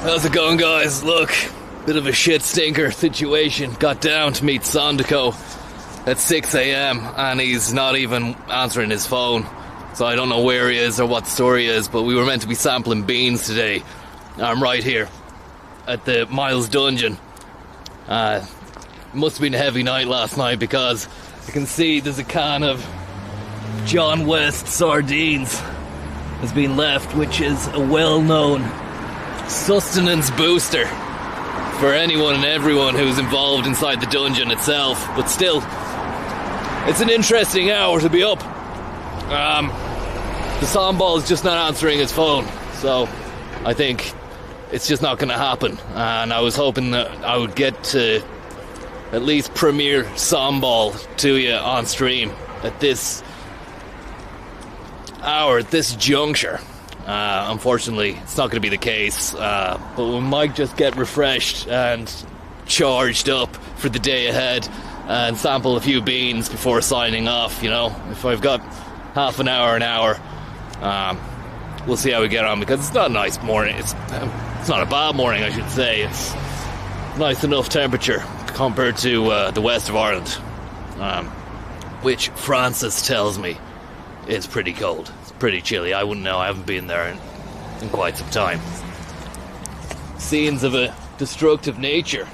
How's it going, guys? Look, bit of a shit stinker situation. Got down to meet Sandico at 6 a.m. and he's not even answering his phone. So I don't know where he is or what the story is, but we were meant to be sampling beans today. I'm right here at the Miles Dungeon. Must have been a heavy night last night because I can see there's a can of John West sardines has been left, which is a well-known sustenance booster for anyone and everyone who's involved inside the dungeon itself. But still, it's an interesting hour to be up. The Sambal is just not answering his phone, so I think it's just not going to happen. And I was hoping that I would get to at least premiere Sambal to you on stream at this hour, at this juncture. Unfortunately, it's not going to be the case, but we might just get refreshed and charged up for the day ahead and sample a few beans before signing off. You know, if I've got half an hour, we'll see how we get on, because it's not a nice morning. It's not a bad morning, I should say. It's nice enough temperature compared to the west of Ireland, which Francis tells me is pretty cold. Pretty chilly. I wouldn't know. I haven't been there in quite some time. Scenes of a destructive nature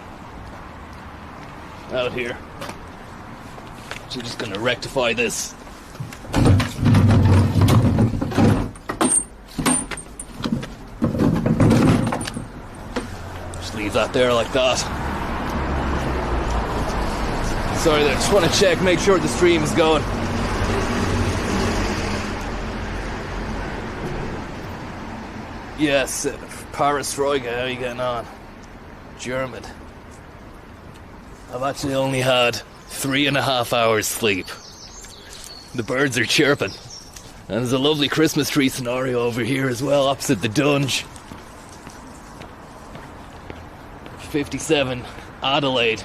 out here. So just going to rectify this. Just leave that there like that. Sorry there, just want to check, make sure the stream is going. Yes, Perestroika, how are you getting on? German. I've actually only had 3.5 hours sleep. The birds are chirping. And there's a lovely Christmas tree scenario over here as well, opposite the dunge. 57 Adelaide.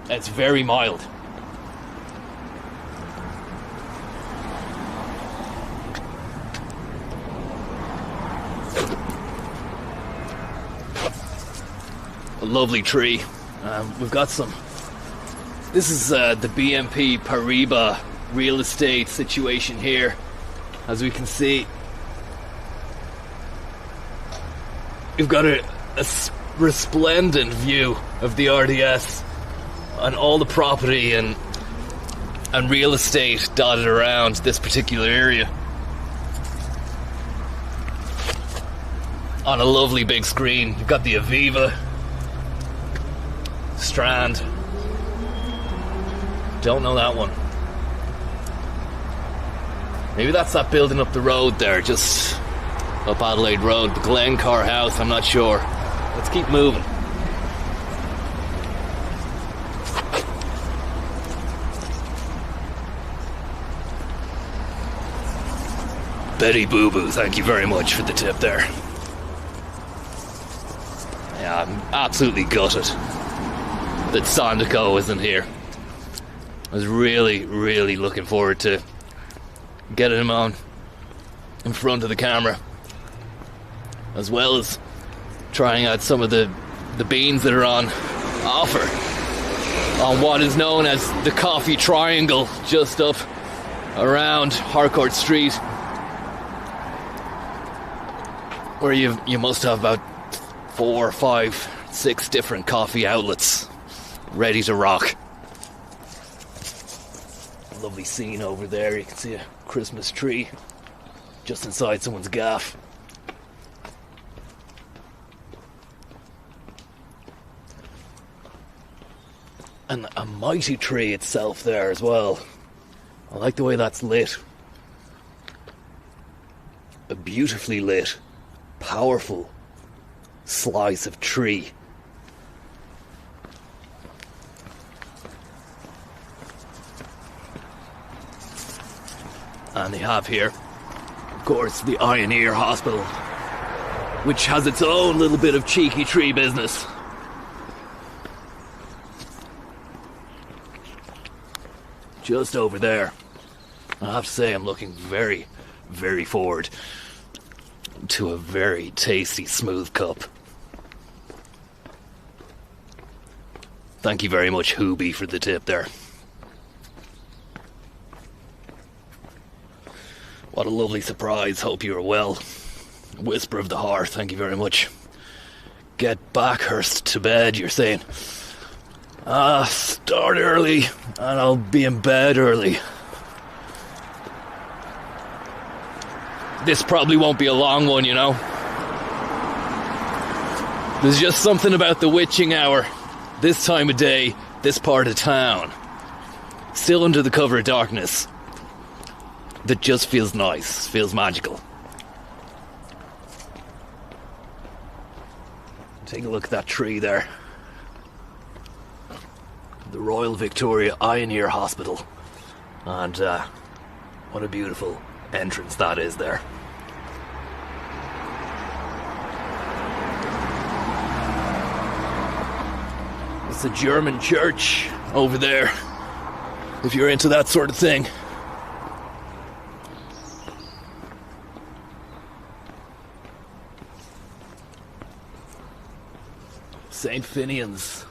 It's very mild. A lovely tree. We've got some. This is the BNP Paribas real estate situation here. As we can see, you've got a resplendent view of the RDS and all the property and real estate dotted around this particular area on a lovely big screen. You've got the Aviva Strand. Don't know that one. Maybe that's that building up the road there, just up Adelaide Road, the Glencar House, I'm not sure. Let's keep moving. Betty Boo Boo, thank you very much for the tip there. Yeah, I'm absolutely gutted that Sandico isn't here. I was really looking forward to getting him on in front of the camera, as well as trying out some of the beans that are on offer on what is known as the Coffee Triangle, just up around Harcourt Street, where you must have about 4, 5, 6 different coffee outlets ready to rock. Lovely scene over there. You can see a Christmas tree just inside someone's gaff. And a mighty tree itself there as well. I like the way that's lit. A beautifully lit, powerful slice of tree. And they have here, of course, the Eye and Ear Hospital, which has its own little bit of cheeky tree business. Just over there. I have to say, I'm looking very forward to a very tasty smooth cup. Thank you very much, Hoobie, for the tip there. What a lovely surprise. Hope you are well. Whisper of the heart. Thank you very much. Get Backhurst to bed, you're saying. Start early and I'll be in bed early. This probably won't be a long one, you know. There's just something about the witching hour, this time of day, this part of town, still under the cover of darkness, that just feels nice, feels magical. Take a look at that tree there. The Royal Victoria Eye and Ear Hospital. And what a beautiful entrance that is there. It's a German church over there, if you're into that sort of thing. St. Finian's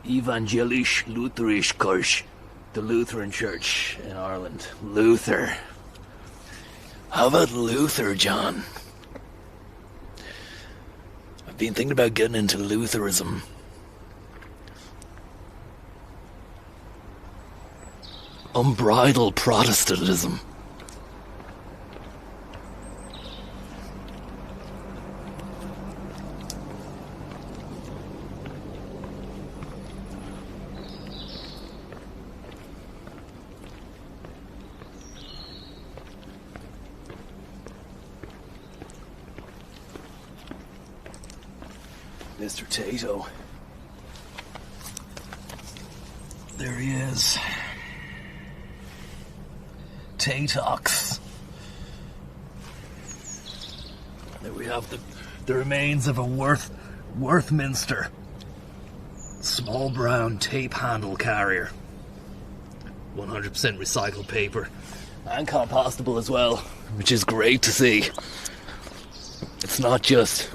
Evangelisch Lutherisch Kirche, the Lutheran Church in Ireland. Luther. How about Luther, John? I've been thinking about getting into Lutheranism. Unbridled Protestantism. Mr. Tato. There he is. Tatox. There we have the remains of a Worthminster small brown tape handle carrier. 100% recycled paper and compostable as well, which is great to see. It's not just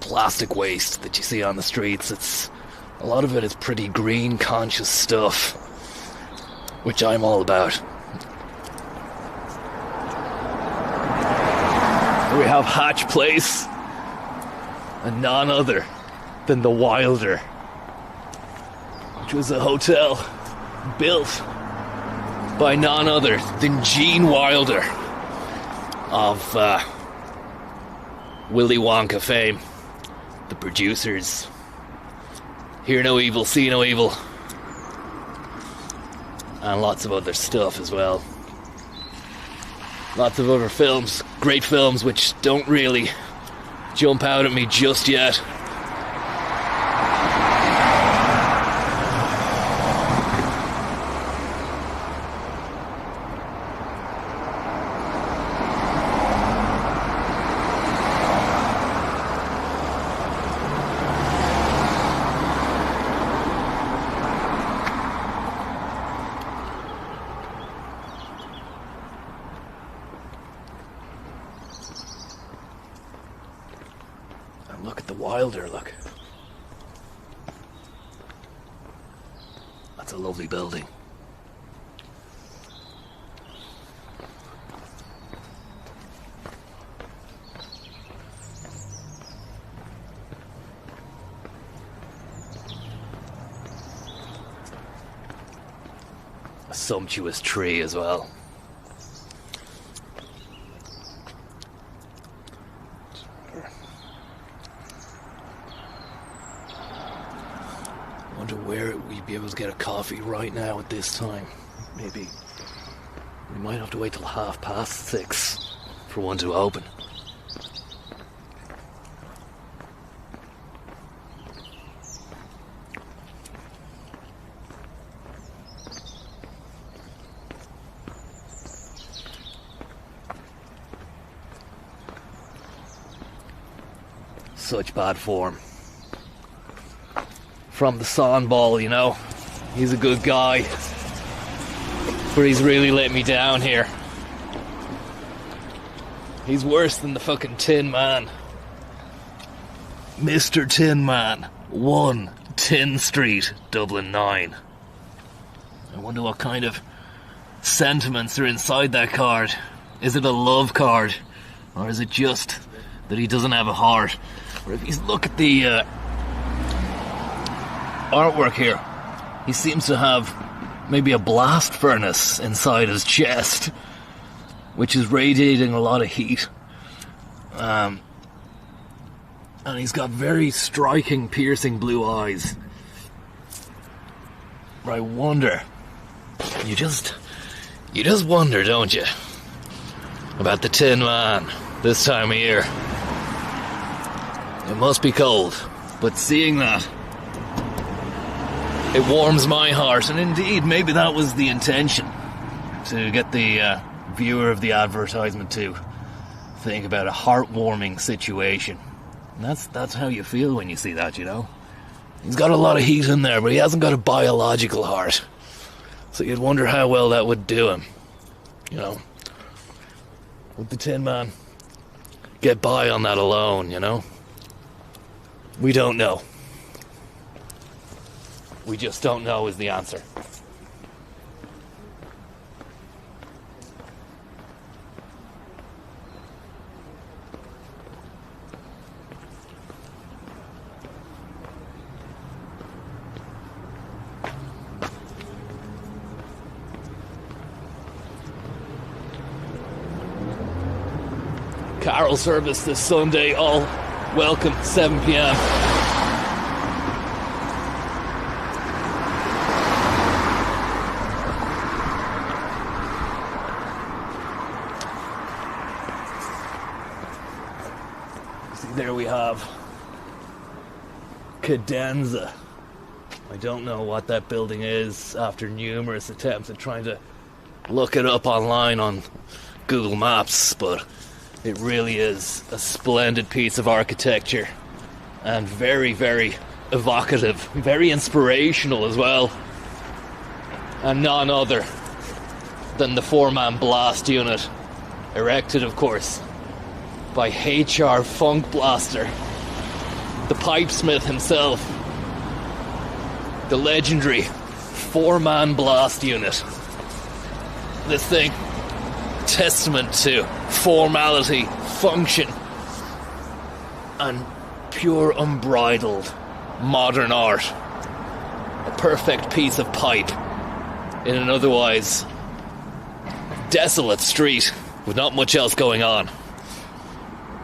plastic waste that you see on the streets. A lot of it is pretty green conscious stuff, which I'm all about. We have Hatch Place, and none other than the Wilder, which was a hotel built by none other than Gene Wilder of Willy Wonka fame. The producers. Hear no evil, see no evil. And lots of other stuff as well. Lots of other films, great films, which don't really jump out at me just yet. Look at the Wilder, look. That's a lovely building. A sumptuous tree as well. Wonder where we'd be able to get a coffee right now at this time. Maybe we might have to wait till 6:30 for one to open. Such bad form from the Son Ball, you know. He's a good guy, but he's really let me down here. He's worse than the fucking Tin Man. Mr. Tin Man, 1 Tin Street, Dublin 9. I wonder what kind of sentiments are inside that card. Is it a love card? Or is it just that he doesn't have a heart? Or if you look at the artwork here, he seems to have maybe a blast furnace inside his chest, which is radiating a lot of heat. And he's got very striking, piercing blue eyes. I wonder, you just wonder, don't you, about the Tin Man this time of year. It must be cold, but seeing that, it warms my heart, and indeed, maybe that was the intention, to get the viewer of the advertisement to think about a heartwarming situation. And that's how you feel when you see that, you know? He's got a lot of heat in there, but he hasn't got a biological heart. So you'd wonder how well that would do him, you know? Would the Tin Man get by on that alone, you know? We don't know. We just don't know is the answer. Carol service this Sunday, all welcome, 7 p.m. See, there we have Cadenza. I don't know what that building is after numerous attempts at trying to look it up online on Google Maps, but it really is a splendid piece of architecture and very, very evocative, very inspirational as well. And none other than the 4-man blast unit, erected, of course, by HR Funk Blaster, the pipesmith himself, the legendary 4-man blast unit. This thing, testament to formality, function, and pure unbridled modern art. A perfect piece of pipe in an otherwise desolate street with not much else going on.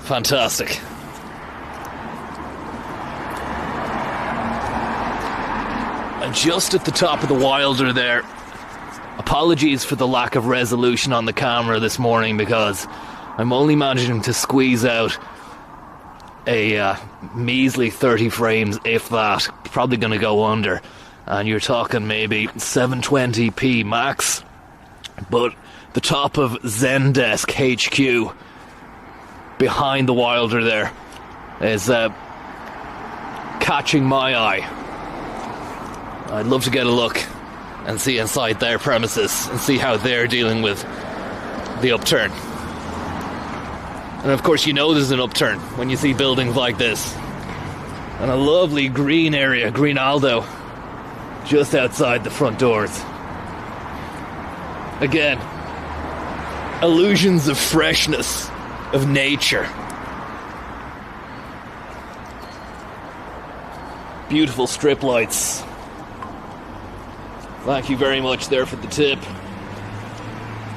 Fantastic. And just at the top of the Wilder there, apologies for the lack of resolution on the camera this morning, because I'm only managing to squeeze out a measly 30 frames, if that. Probably going to go under. And you're talking maybe 720p max. But the top of Zendesk HQ, behind the Wilder there, is catching my eye. I'd love to get a look and see inside their premises and see how they're dealing with the upturn. And of course, you know there's an upturn when you see buildings like this. And a lovely green area, Greenaldo, just outside the front doors. Again, illusions of freshness, of nature. Beautiful strip lights. Thank you very much there for the tip.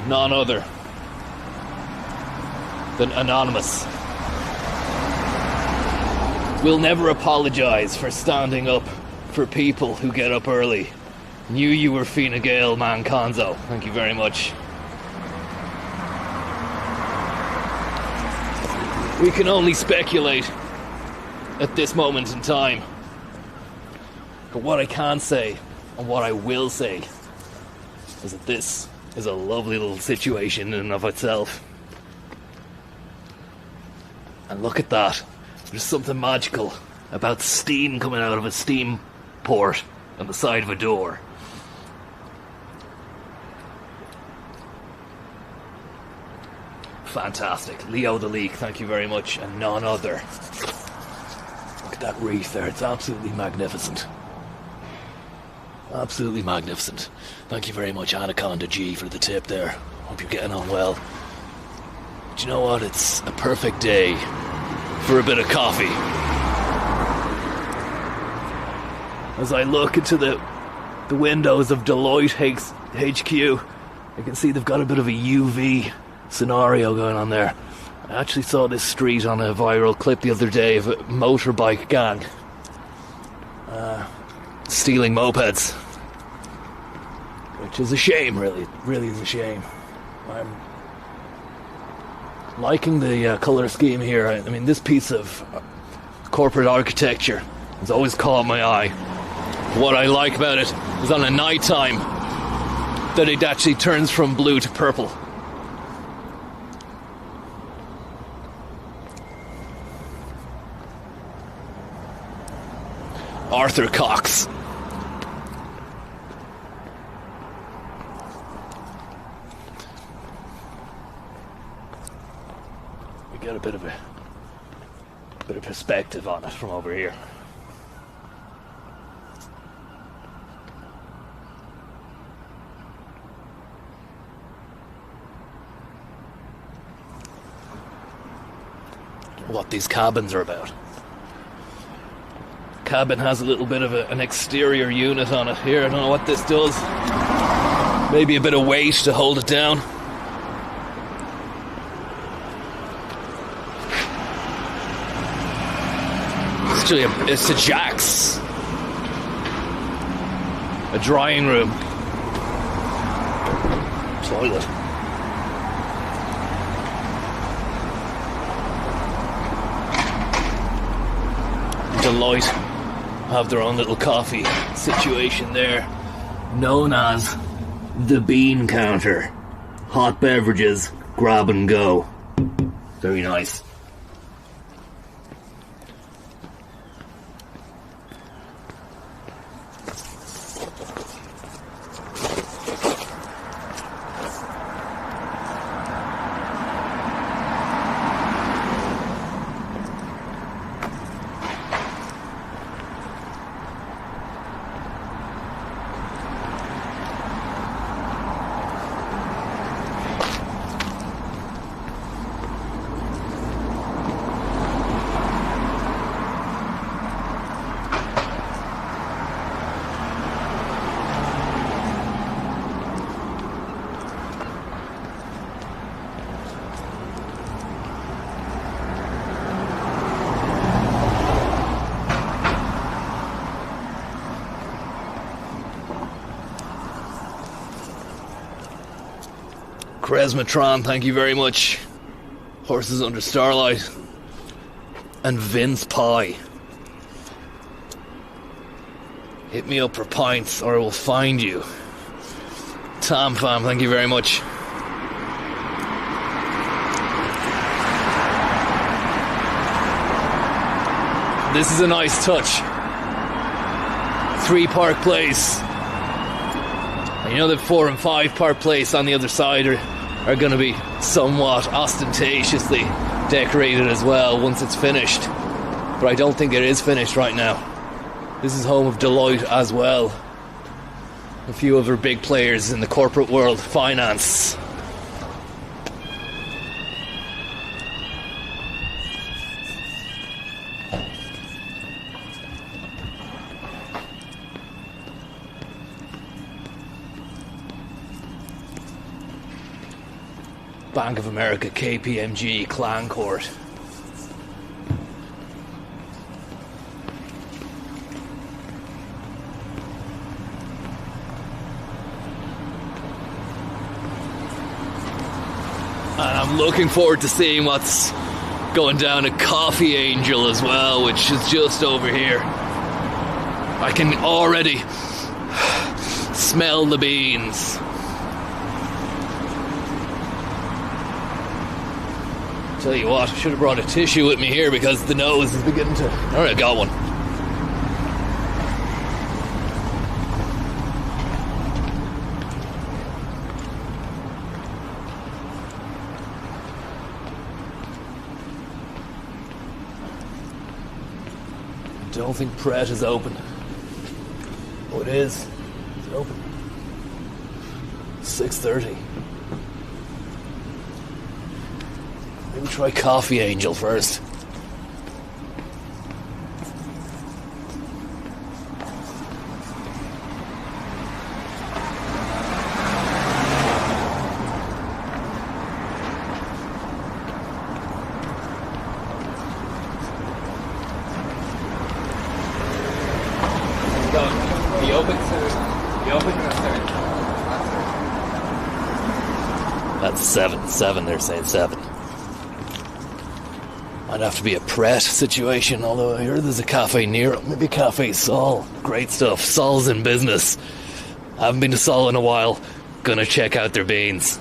None other than Anonymous. We'll never apologise for standing up for people who get up early. Knew you were Fine Gael, man Conzo. Thank you very much. We can only speculate at this moment in time. But what I can say, and what I will say, is that this is a lovely little situation in and of itself. And look at that. There's something magical about steam coming out of a steam port on the side of a door. fantastic. Leo the Leak, thank you very much, and none other. Look at that reef there, it's absolutely magnificent. Absolutely magnificent. Thank you very much, Anaconda G, for the tip there. Hope you're getting on well. Do you know what? It's a perfect day for a bit of coffee. As I look into the windows of Deloitte HQ, I can see they've got a bit of a UV scenario going on there. I actually saw this street on a viral clip the other day of a motorbike gang stealing mopeds, which is a shame, really. It really is a shame. I'm liking the colour scheme here. I mean, this piece of corporate architecture has always caught my eye. What I like about it is on a night time that it actually turns from blue to purple. Arthur Cox. We get a bit of perspective on it from over here. What these cabins are about. Cabin has a little bit of an exterior unit on it here. I don't know what this does. Maybe a bit of weight to hold it down. It's a Jack's. A drying room. Toilet. Deloitte have their own little coffee situation there, known as the Bean Counter. Hot beverages, grab and go. Very nice. Cresmatron, thank you very much. Horses Under Starlight. And Vince Pie. Hit me up for pints or I will find you. Tom Fam, thank you very much. This is a nice touch. 3 Park Place. You know that 4 and 5 Park Place on the other side are going to be somewhat ostentatiously decorated as well once it's finished. But I don't think it is finished right now. This is home of Deloitte as well. A few other big players in the corporate world, finance. Bank of America, KPMG, Harcourt. And I'm looking forward to seeing what's going down at Coffee Angel as well, which is just over here. I can already smell the beans. Tell you what, I should have brought a tissue with me here because the nose is beginning to... Alright, I got one. Don't think Pret is open. Oh, it is. It's open. 6:30. Maybe try Coffee Angel first. He opened. That's 7. 7, they're saying 7. Might have to be a Pret situation, although I heard there's a cafe near it. Maybe Cafe Sol. Great stuff. Sol's in business. Haven't been to Sol in a while. Gonna check out their beans.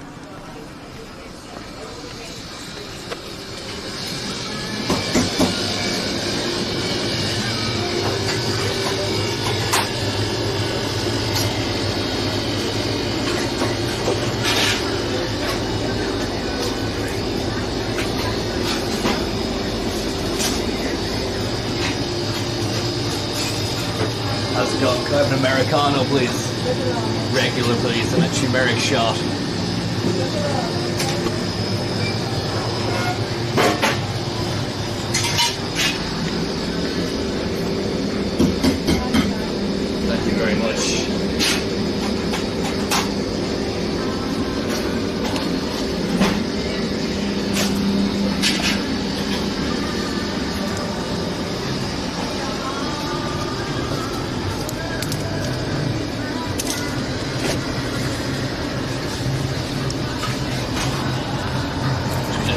How's it going? Can I have an Americano, please? Regular, please, and a turmeric shot. Thank you very much.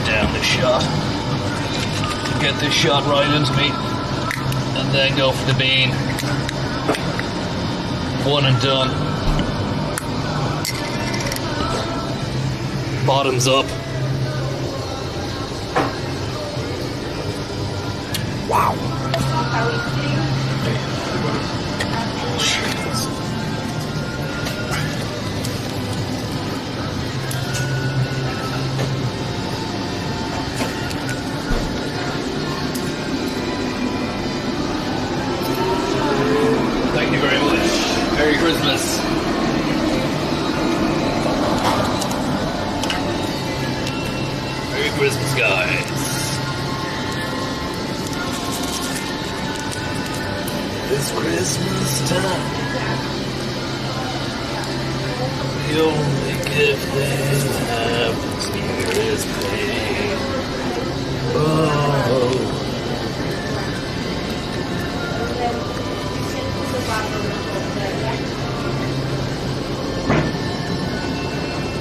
Down this shot. Get this shot right into me. And then go for the bean. One and done. Bottoms up. Wow. Thank you very much. Merry Christmas. Merry Christmas, guys. It's Christmas time. The only gift they have here is pain. Oh.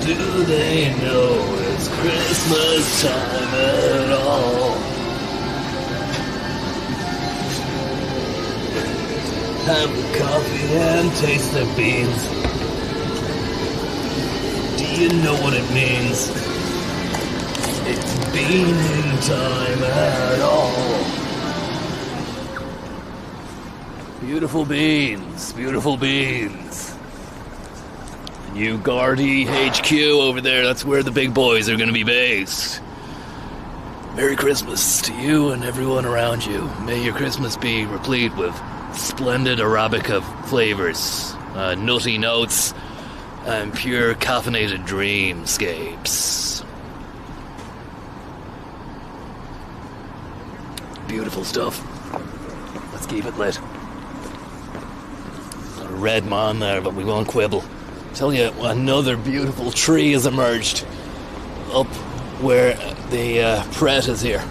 Do they know it's Christmas time at all? Have a coffee and taste the beans. Do you know what it means? It's beaning time at all. Beautiful beans, beautiful beans. New Gardy HQ over there, that's where the big boys are going to be based. Merry Christmas to you and everyone around you. May your Christmas be replete with splendid Arabica flavors, nutty notes, and pure caffeinated dreamscapes. Beautiful stuff. Let's keep it lit. Got a red man there, but we won't quibble. Tell you, another beautiful tree has emerged up where the Pret is here.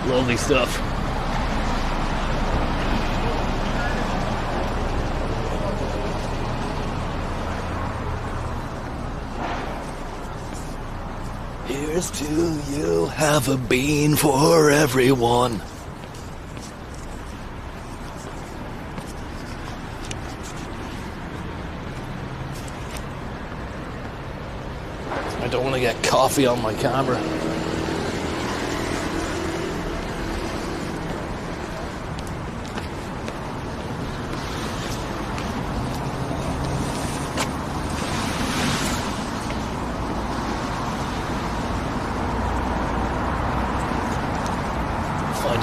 Lovely stuff. Here's to you, have a bean for everyone. I don't want to get coffee on my camera.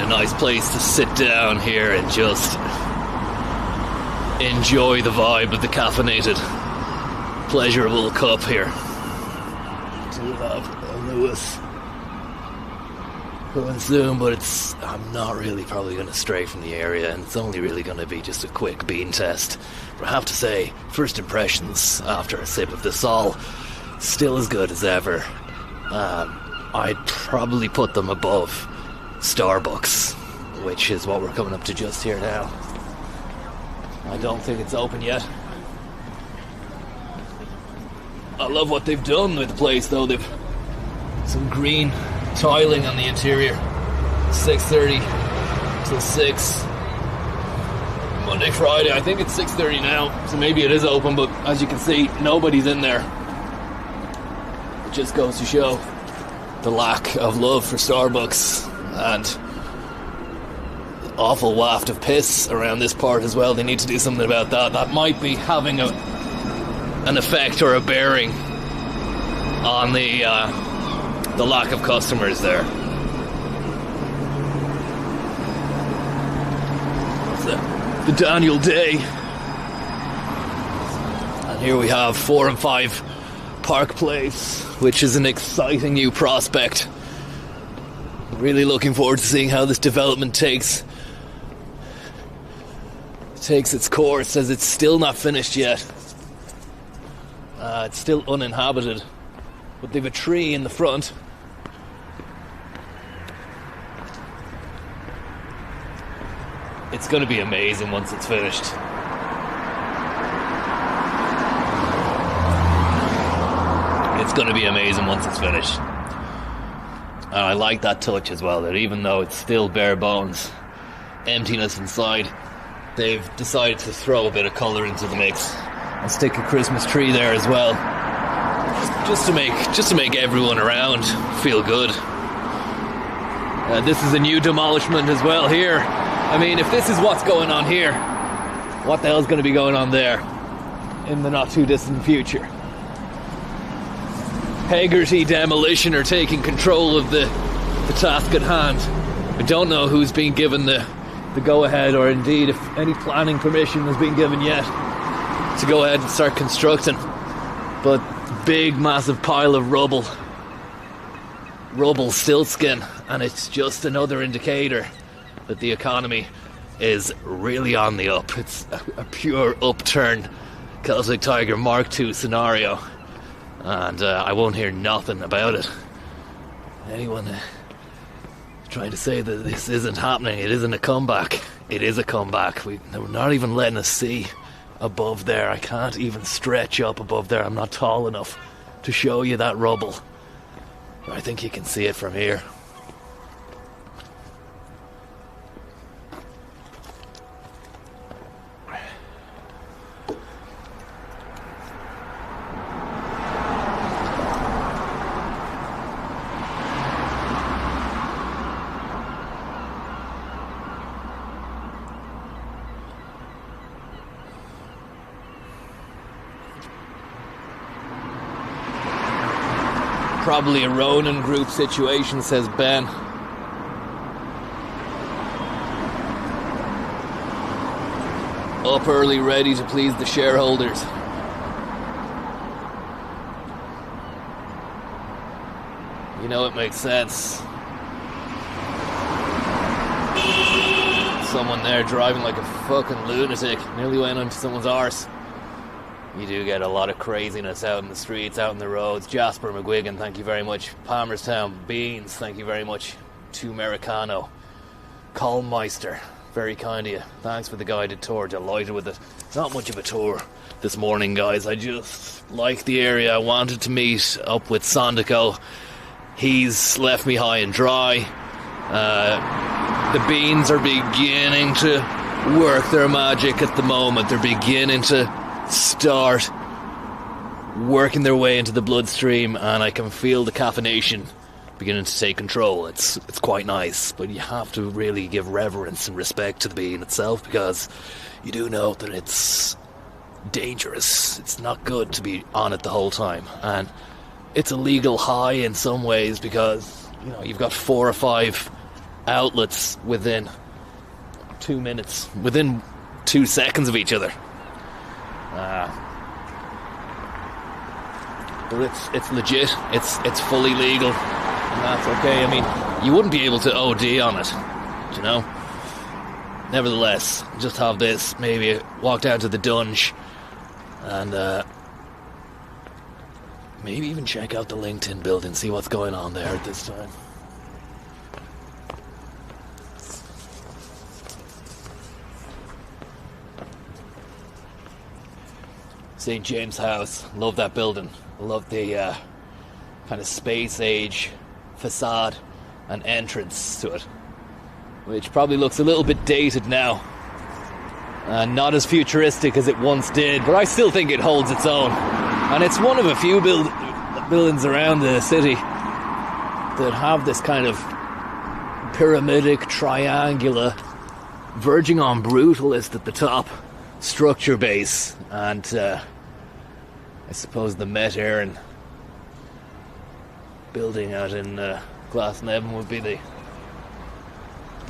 nice place to sit down here and just enjoy the vibe of the caffeinated, pleasurable cup here. Do have a Lewis going soon, but I'm not really probably going to stray from the area, and it's only really going to be just a quick bean test. But I have to say, first impressions after a sip of the Sol, still as good as ever. I'd probably put them above Starbucks, which is what we're coming up to just here now. I don't think it's open yet. I love what they've done with the place though. They've some green tiling on the interior. 6:30 till 6. Monday, Friday, I think it's 6:30 now, so maybe it is open, but as you can see, nobody's in there. It just goes to show the lack of love for Starbucks and the awful waft of piss around this part as well. They need to do something about that. That might be having an effect or a bearing on the lack of customers there. The Daniel Day, and here we have 4 and 5 Park Place, which is an exciting new prospect. Really looking forward to seeing how this development takes its course, as it's still not finished yet. It's still uninhabited, but they've a tree in the front. It's going to be amazing once it's finished. It's going to be amazing once it's finished. And I like that touch as well, that even though it's still bare bones, emptiness inside, they've decided to throw a bit of colour into the mix and stick a Christmas tree there as well, just to make everyone around feel good. This is a new demolishment as well here. I mean, if this is what's going on here, what the hell's going to be going on there in the not too distant future? Hegarty Demolition are taking control of the task at hand. I don't know who's been given the go-ahead, or indeed if any planning permission has been given yet to go ahead and start constructing. But big, massive pile of rubble siltskin, and it's just another indicator that the economy is really on the up. It's a pure upturn Celtic Tiger Mark II scenario, and I won't hear nothing about it. Anyone trying to say that this isn't happening, it isn't a comeback. It is a comeback. They're not even letting us see above there. I can't even stretch up above there. I'm not tall enough to show you that rubble. I think you can see it from here. Probably a Ronan group situation, says Ben. Up early, ready to please the shareholders. You know, it makes sense. Someone there driving like a fucking lunatic. Nearly went onto someone's arse. You do get a lot of craziness out in the streets, out in the roads. Jasper McGuigan, thank you very much. Palmerstown Beans, thank you very much. To Americano. Colmeister, very kind of you. Thanks for the guided tour, delighted with it. Not much of a tour this morning, guys. I just like the area. I wanted to meet up with Sandico. He's left me high and dry. The beans are beginning to work their magic at the moment. They're beginning to start working their way into the bloodstream, and I can feel the caffeination beginning to take control. It's quite nice, but you have to really give reverence and respect to the bean itself, because you do know that it's dangerous. It's not good to be on it the whole time, and it's a legal high in some ways, because you know you've got 4 or 5 outlets within 2 minutes, within 2 seconds of each other. But it's legit. It's fully legal, and that's okay. I mean, you wouldn't be able to OD on it, you know. Nevertheless, just have this. Maybe walk down to the dunge, and maybe even check out the LinkedIn building, see what's going on there at this time. St. James House, love that building. I love the kind of space age facade and entrance to it, which probably looks a little bit dated now, not as futuristic as it once did, but I still think it holds its own. And it's one of a few buildings around the city that have this kind of pyramidic, triangular, verging on brutalist at the top structure base, and I suppose the Met Éireann building out in Glasnevin would be the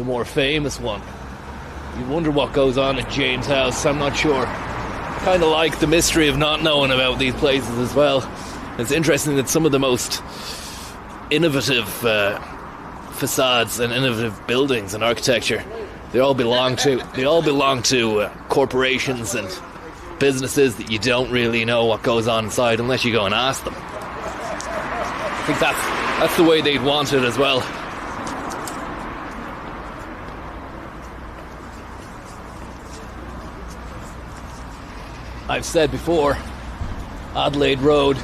more famous one. You wonder what goes on at James House. I'm not sure. Kind of like the mystery of not knowing about these places as well. It's interesting that some of the most innovative facades and innovative buildings and architecture, they all belong to corporations and businesses that you don't really know what goes on inside unless you go and ask them. I think that's the way they'd want it as well. I've said before, Adelaide Road,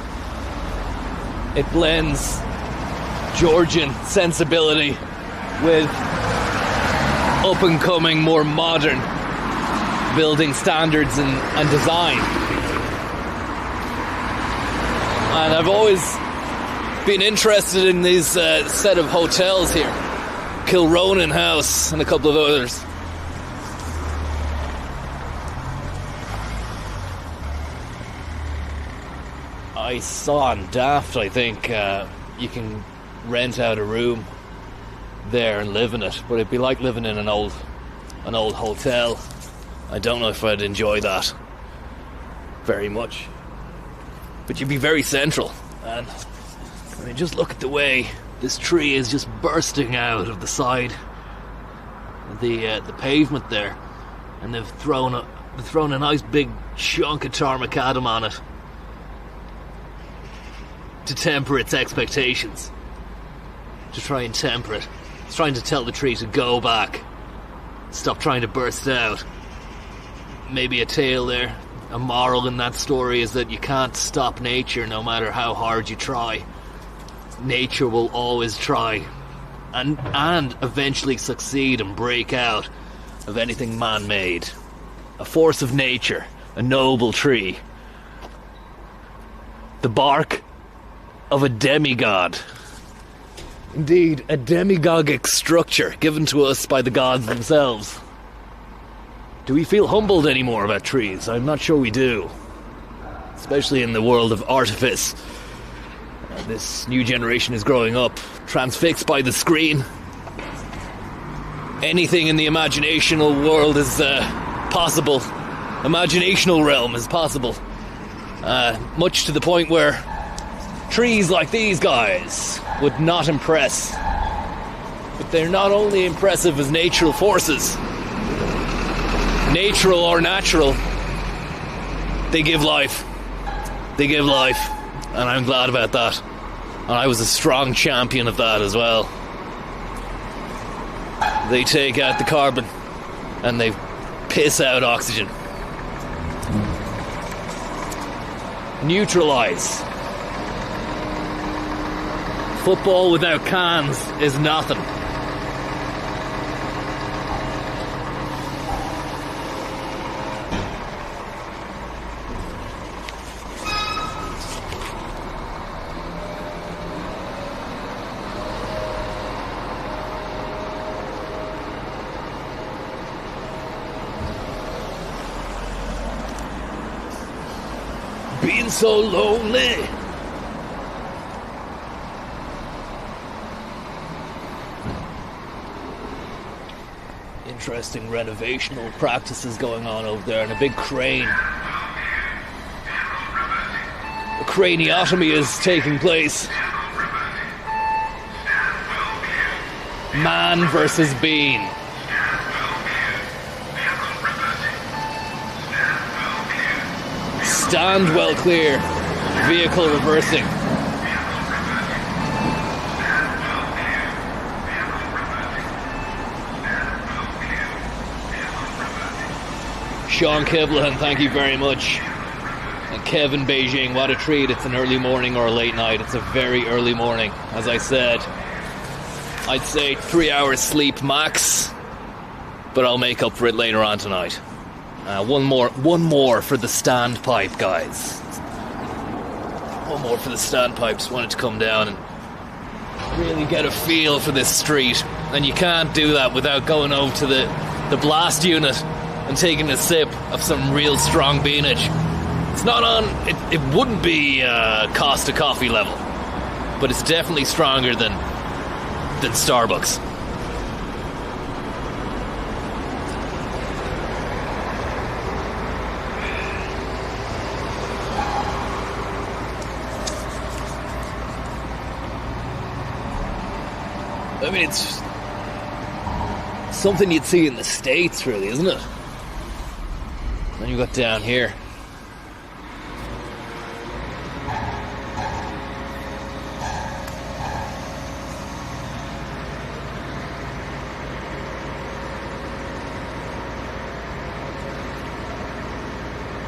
it blends Georgian sensibility with up-and-coming, more modern building standards and design. And I've always been interested in these set of hotels here. Kilronan House and a couple of others. I saw on Daft, I think, you can rent out a room there and live in it, but it'd be like living in an old hotel. I don't know if I'd enjoy that very much, but you'd be very central. And I mean, just look at the way this tree is just bursting out of the side of the pavement there, and they've thrown a nice big chunk of tarmac macadam on it to temper its expectations, to try and temper it. It's trying to tell the tree to go back, stop trying to burst out. Maybe a tale there, a moral in that story is that you can't stop nature no matter how hard you try. Nature will always try and eventually succeed and break out of anything man-made. A force of nature, a noble tree. The bark of a demigod. Indeed, a demagogic structure given to us by the gods themselves. Do we feel humbled anymore about trees? I'm not sure we do. Especially in the world of artifice. This new generation is growing up transfixed by the screen. Anything in the imaginational world is possible. Imaginational realm is possible. Much to the point where trees like these guys would not impress. But they're not only impressive as natural forces, natural or natural, they give life. They give life, and I'm glad about that. And I was a strong champion of that as well. They take out the carbon and they piss out oxygen. Neutralize. Football without cans is nothing. Being so lonely. interesting renovational practices going on over there, and a big crane. A craniotomy is taking place. Man versus bean. Stand well clear. Vehicle reversing. Sean Kevlahan, thank you very much. And Kevin Beijing, what a treat. It's an early morning or a late night. It's a very early morning. As I said, I'd say 3 hours sleep max, but I'll make up for it later on tonight. One more for the standpipe, guys. One more for the standpipe. Just wanted to come down and really get a feel for this street. And you can't do that without going over to the blast unit and taking a sip of some real strong beanage. It's not on, it wouldn't be Costa coffee level, but it's definitely stronger than Starbucks. I mean, it's something you'd see in the States, really, isn't it? Then you got down here.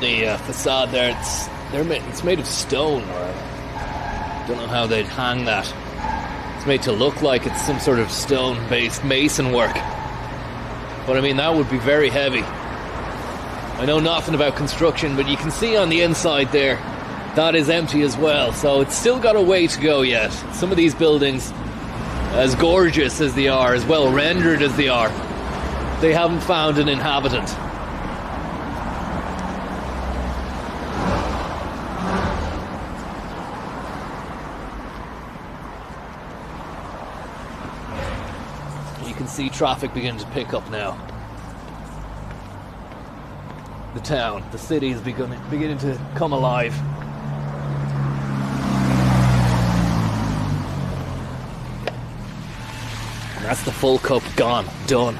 The facade there, it's made of stone, or I don't know how they'd hang that. It's made to look like it's some sort of stone-based mason work. But I mean, that would be very heavy. I know nothing about construction, but you can see on the inside there, that is empty as well. So it's still got a way to go yet. Some of these buildings, as gorgeous as they are, as well rendered as they are, they haven't found an inhabitant. You can see traffic beginning to pick up now. The town, the city is beginning to come alive. And that's the full cup gone, done.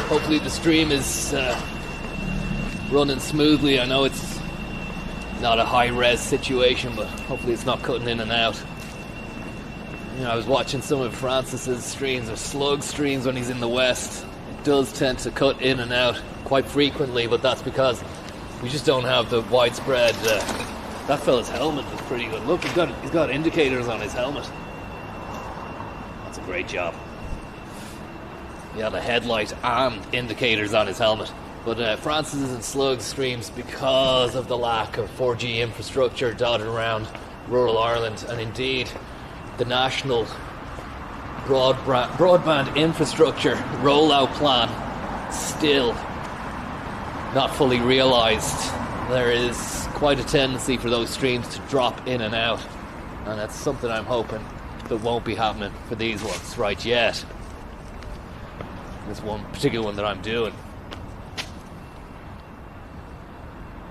Hopefully the stream is running smoothly. I know it's not a high-res situation, but hopefully it's not cutting in and out. You know, I was watching some of Francis's streams, or Slug's streams, when he's in the West. It does tend to cut in and out quite frequently, but that's because we just don't have the widespread... that fella's helmet is pretty good. Look, he's got indicators on his helmet. That's a great job. He had a headlight and indicators on his helmet. But Francis's and Slug's streams, because of the lack of 4G infrastructure dotted around rural Ireland, and indeed the national broadband infrastructure rollout plan still not fully realised, there is quite a tendency for those streams to drop in and out. And that's something I'm hoping that won't be happening for these ones right yet. This one particular one that I'm doing.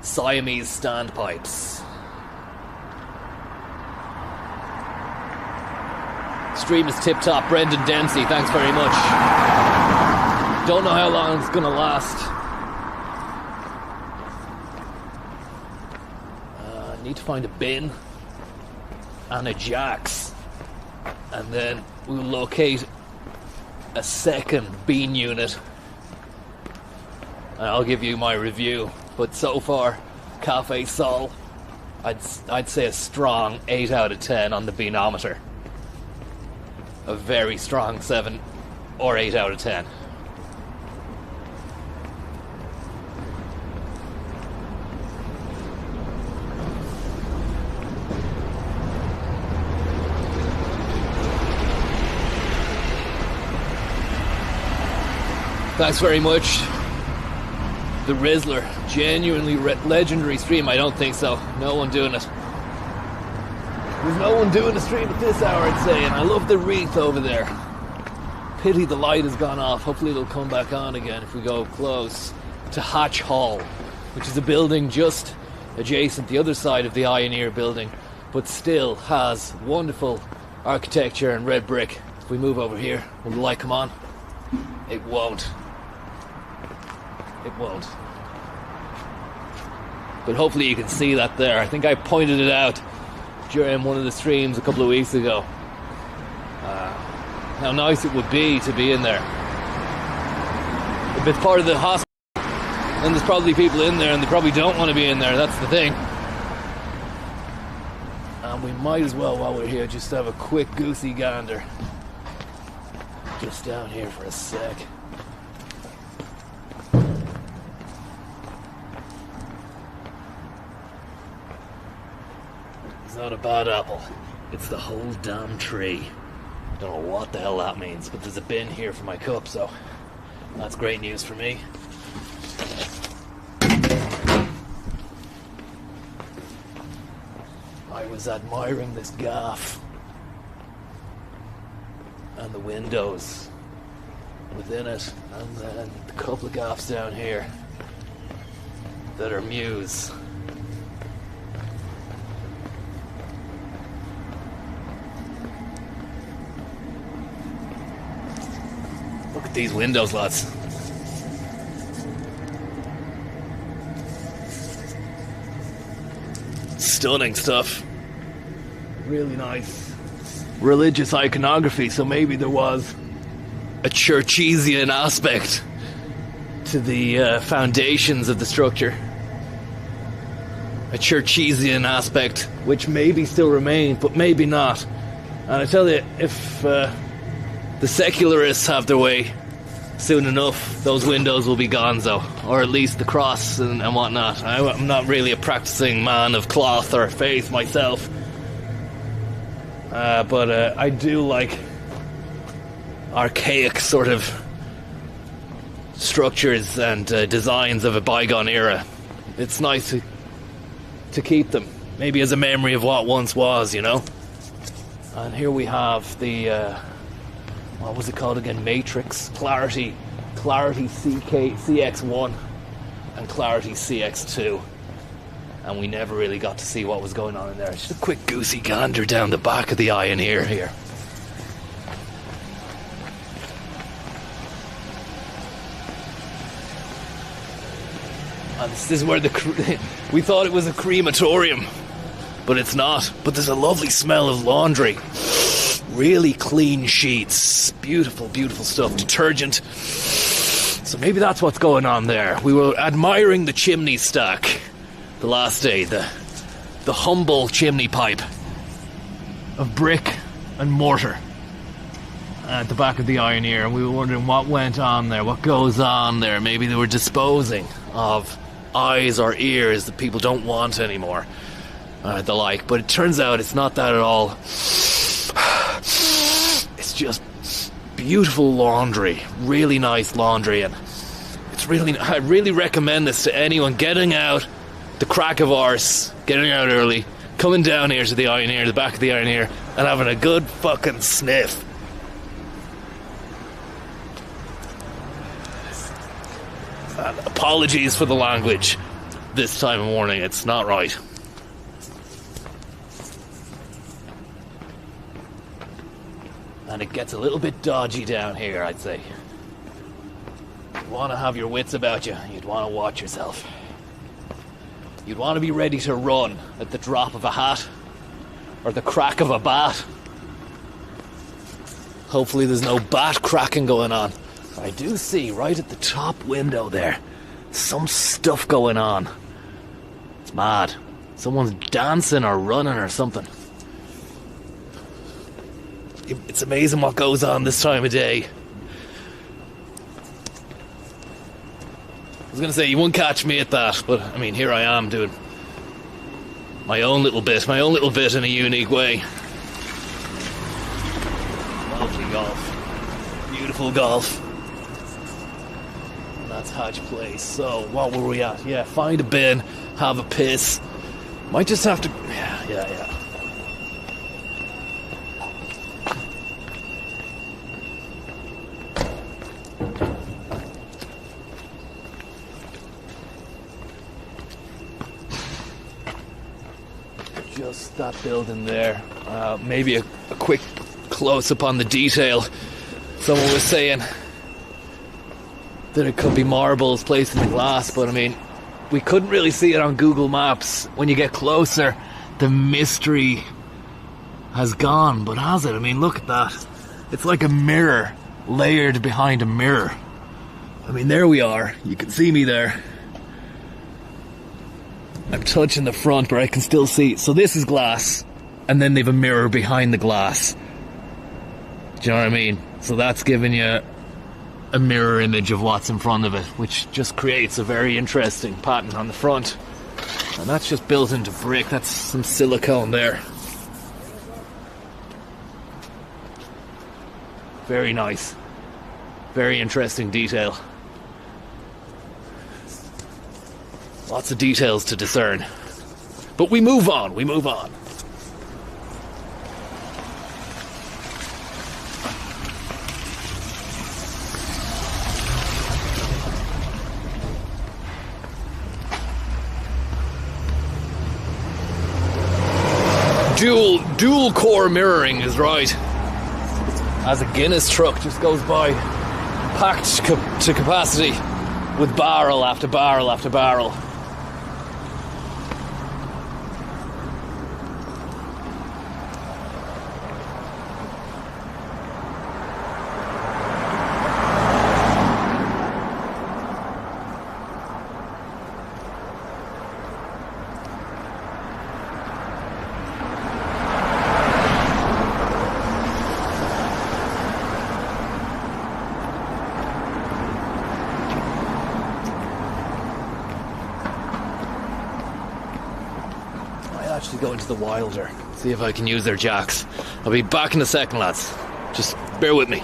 Siamese standpipes. Stream is tip top. Brendan Dempsey, thanks very much. Don't know how long it's gonna last. Need to find a bin and a jacks, and then we'll locate a second bean unit, and I'll give you my review. But so far, Cafe Sol, I'd say a strong 8 out of 10 on the beanometer. A very strong 7 or 8 out of 10. Thanks very much. The Rizzler, genuinely legendary stream. I don't think so. No one doing it. There's no one doing the stream at this hour, I'd say, and I love the wreath over there. Pity the light has gone off. Hopefully it'll come back on again if we go close to Hatch Hall, which is a building just adjacent the other side of the Ioneer building, but still has wonderful architecture and red brick. If we move over here, will the light come on? It won't. It won't. But hopefully you can see that there. I think I pointed it out during one of the streams a couple of weeks ago. How nice it would be to be in there. If it's part of the hospital, then there's probably people in there and they probably don't want to be in there. That's the thing. And we might as well, while we're here, just have a quick goosey gander. Just down here for a sec. It's not a bad apple. It's the whole damn tree. Don't know what the hell that means, but there's a bin here for my cup, so that's great news for me. I was admiring this gaff and the windows within it, and then a couple of gaffs down here that are mews. Look at these windows, lads. Stunning stuff. Really nice religious iconography, so maybe there was a Churchesian aspect to the foundations of the structure. A Churchesian aspect which maybe still remains, but maybe not. And I tell you, if the secularists have their way, soon enough those windows will be gonzo, or at least the cross and whatnot. I'm not really a practicing man of cloth or faith myself, but I do like archaic sort of structures and designs of a bygone era. It's nice to keep them, maybe as a memory of what once was, you know. And here we have the what was it called again? Matrix, Clarity CX1 and Clarity CX2. And we never really got to see what was going on in there. Just a quick goosey gander down the back of the Ioneer here. And this is where we thought it was a crematorium, but it's not. But there's a lovely smell of laundry. Really clean sheets. Beautiful, beautiful stuff. Detergent. So maybe that's what's going on there. We were admiring the chimney stack the last day. The humble chimney pipe of brick and mortar at the back of the Ioneer. And we were wondering what went on there. What goes on there. Maybe they were disposing of eyes or ears that people don't want anymore. The like. But it turns out it's not that at all. It's just beautiful laundry, really nice laundry, and I really recommend this to anyone getting out the crack of arse, getting out early, coming down here to the Ioneer, the back of the Ioneer, and having a good fucking sniff. And apologies for the language this time of morning, it's not right. And it gets a little bit dodgy down here, I'd say. You'd want to have your wits about you. You'd want to watch yourself. You'd want to be ready to run at the drop of a hat or the crack of a bat. Hopefully there's no bat cracking going on. I do see right at the top window there some stuff going on. It's mad. Someone's dancing or running or something. It's amazing what goes on this time of day. I was going to say, you won't catch me at that, but I mean, here I am doing my own little bit in a unique way. Lovely golf. Beautiful golf. And that's Hatch Place. So, what were we at? Yeah, find a bin, have a piss. Might just have to... Yeah. Just that building there. Maybe a quick close-up on the detail. Someone was saying that it could be marbles placed in the glass, but I mean, we couldn't really see it on Google Maps. When you get closer, the mystery has gone, but has it? I mean, look at that. It's like a mirror layered behind a mirror. I mean, there we are. You can see me there. I'm touching the front, but I can still see. So this is glass, and then they've a mirror behind the glass. Do you know what I mean? So that's giving you a mirror image of what's in front of it, which just creates a very interesting pattern on the front. And that's just built into brick. That's some silicone there. Very nice. Very interesting detail. Lots of details to discern. But we move on, Dual core mirroring is right. As a Guinness truck just goes by, packed to capacity with barrel after barrel after barrel. Actually go into the Wilder, see if I can use their jacks. I'll be back in a second, lads. Just bear with me.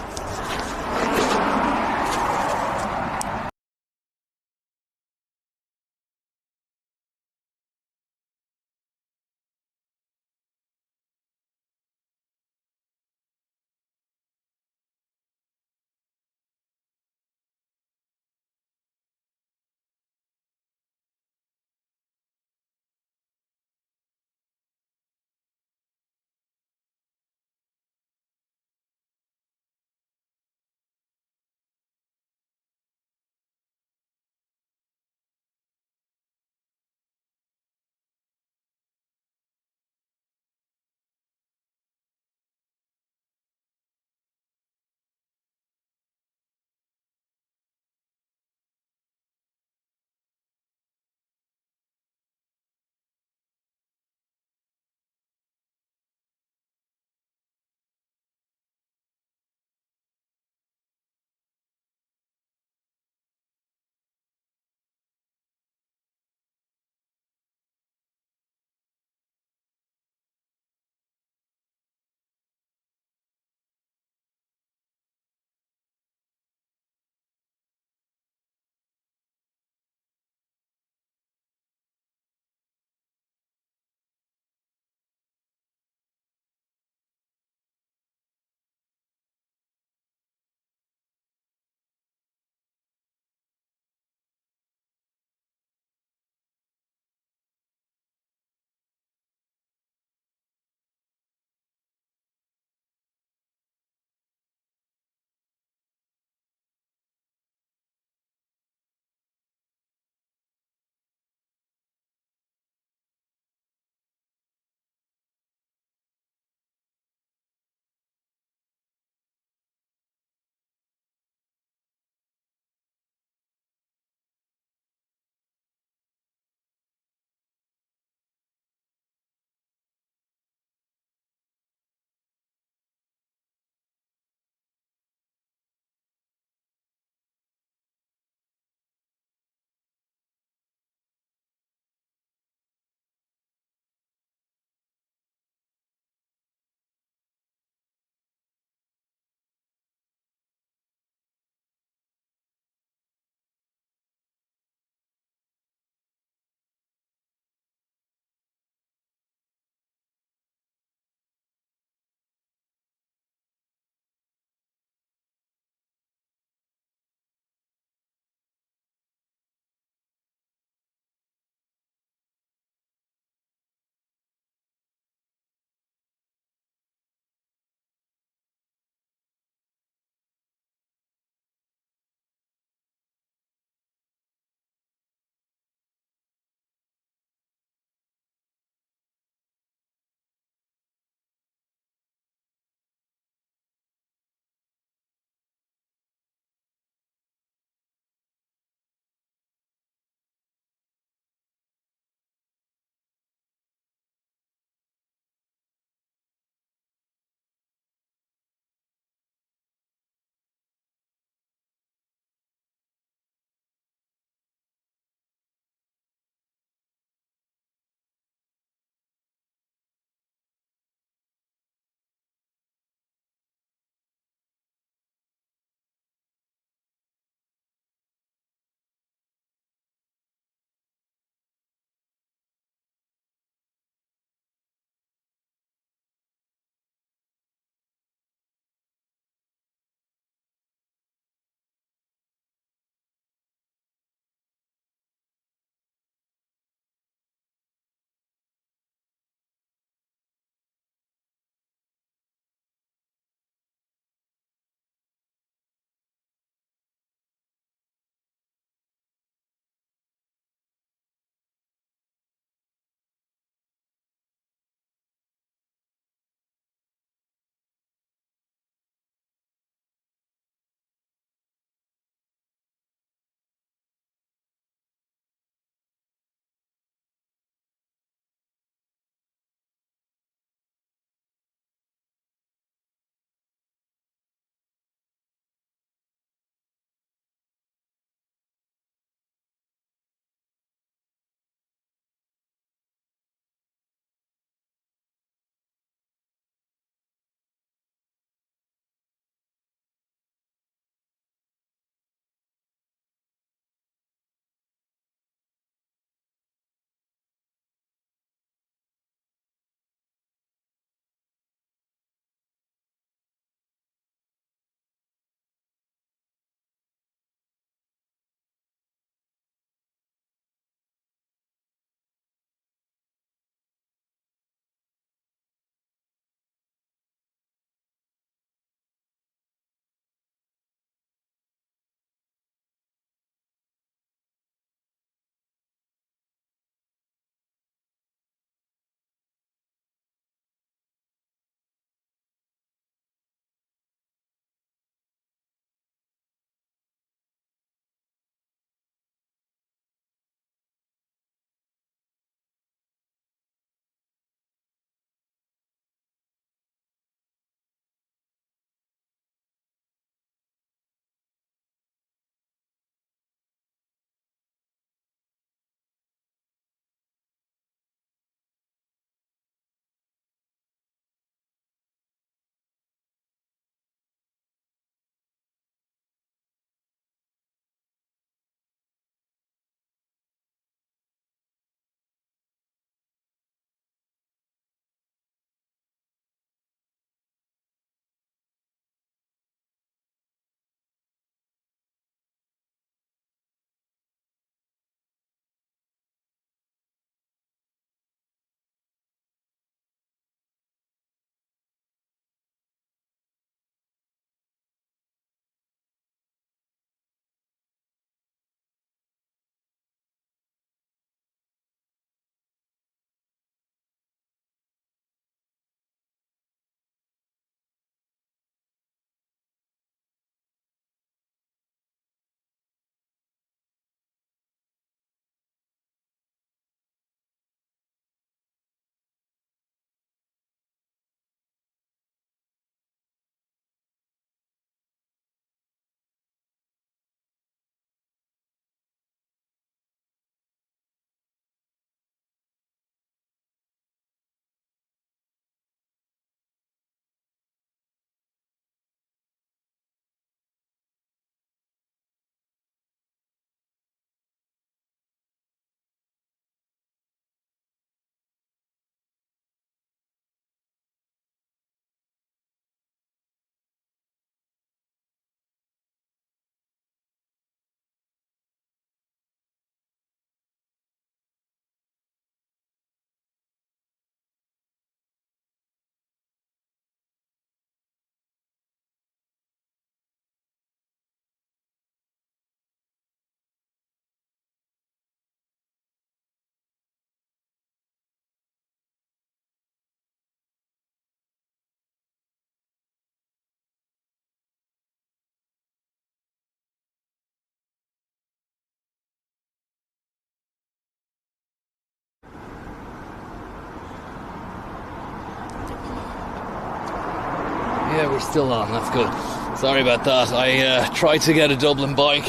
You're still on, that's good. Sorry about that. I tried to get a Dublin bike,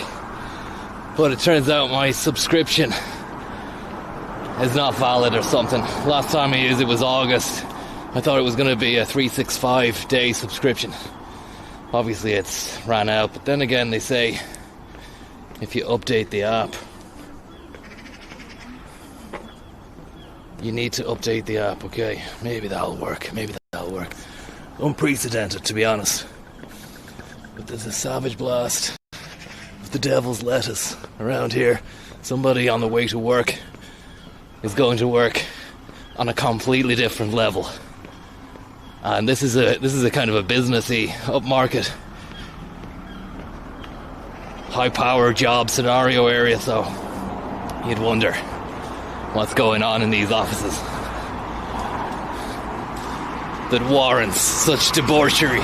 but it turns out my subscription is not valid or something. Last time I used it was August. I thought it was going to be a 365 day subscription. Obviously it's ran out, but then again they say if you update the app, you need to update the app. Okay, maybe that'll work. Unprecedented, to be honest. But there's a savage blast of the devil's lettuce around here. Somebody on the way to work is going to work on a completely different level. And this is a kind of a businessy, upmarket, high power job scenario area, so you'd wonder what's going on in these offices that warrants such debauchery.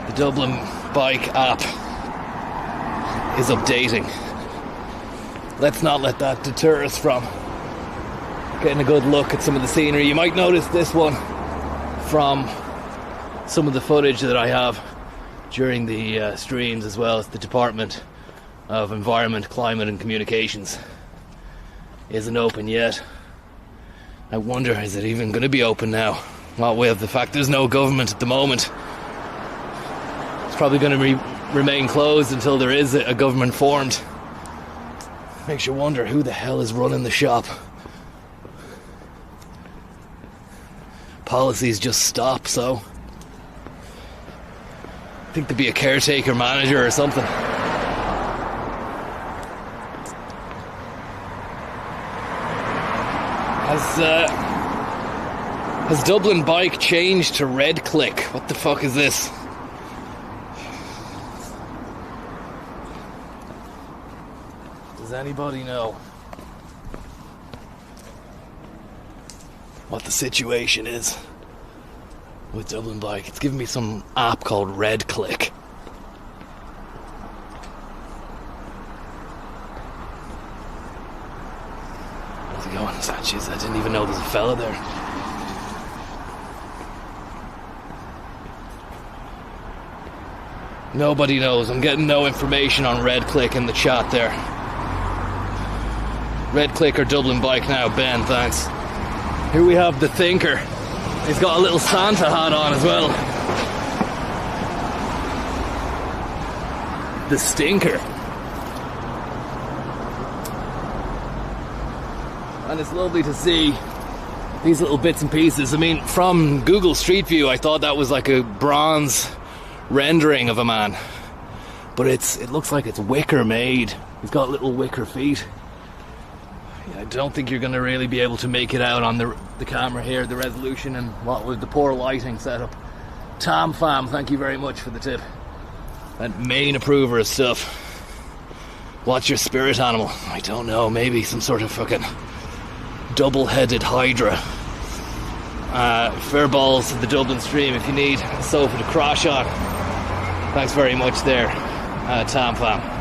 The Dublin bike app is updating. Let's not let that deter us from getting a good look at some of the scenery. You might notice this one from some of the footage that I have during the streams as well. It's the Department of Environment, Climate and Communications. Isn't open yet. I wonder, is it even going to be open now? Not with the fact there's no government at the moment. It's probably going to remain closed until there is a government formed. Makes you wonder who the hell is running the shop. Policies just stop, so I think there'd be a caretaker manager or something. Has Dublin Bike changed to red click? What the fuck is this? Does anybody know what the situation is with Dublin Bike? It's giving me some app called Red Click. How's it going? Jeez, I didn't even know there's a fella there. Nobody knows. I'm getting no information on Red Click in the chat there. Red Click or Dublin Bike now, Ben, thanks. Here we have the Thinker. He's got a little Santa hat on as well. The Stinker. And it's lovely to see these little bits and pieces. I mean, from Google Street View, I thought that was like a bronze rendering of a man. But it looks like it's wicker made. He's got little wicker feet. I don't think you're going to really be able to make it out on the camera here, the resolution, and what with the poor lighting setup. Tam Fam, thank you very much for the tip. That main approver of stuff. What's your spirit animal? I don't know, maybe some sort of fucking double-headed hydra. Fair balls to the Dublin stream if you need a sofa to crash on. Thanks very much there, Tam Fam.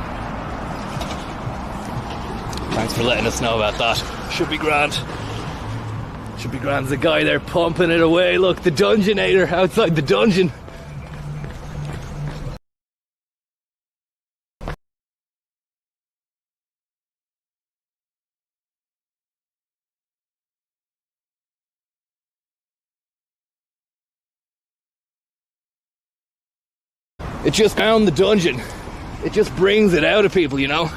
Thanks for letting us know about that. Should be grand. Should be grand. There's a guy there pumping it away. Look, the Dungeonator outside the dungeon. It just found the dungeon. It just brings it out of people, you know?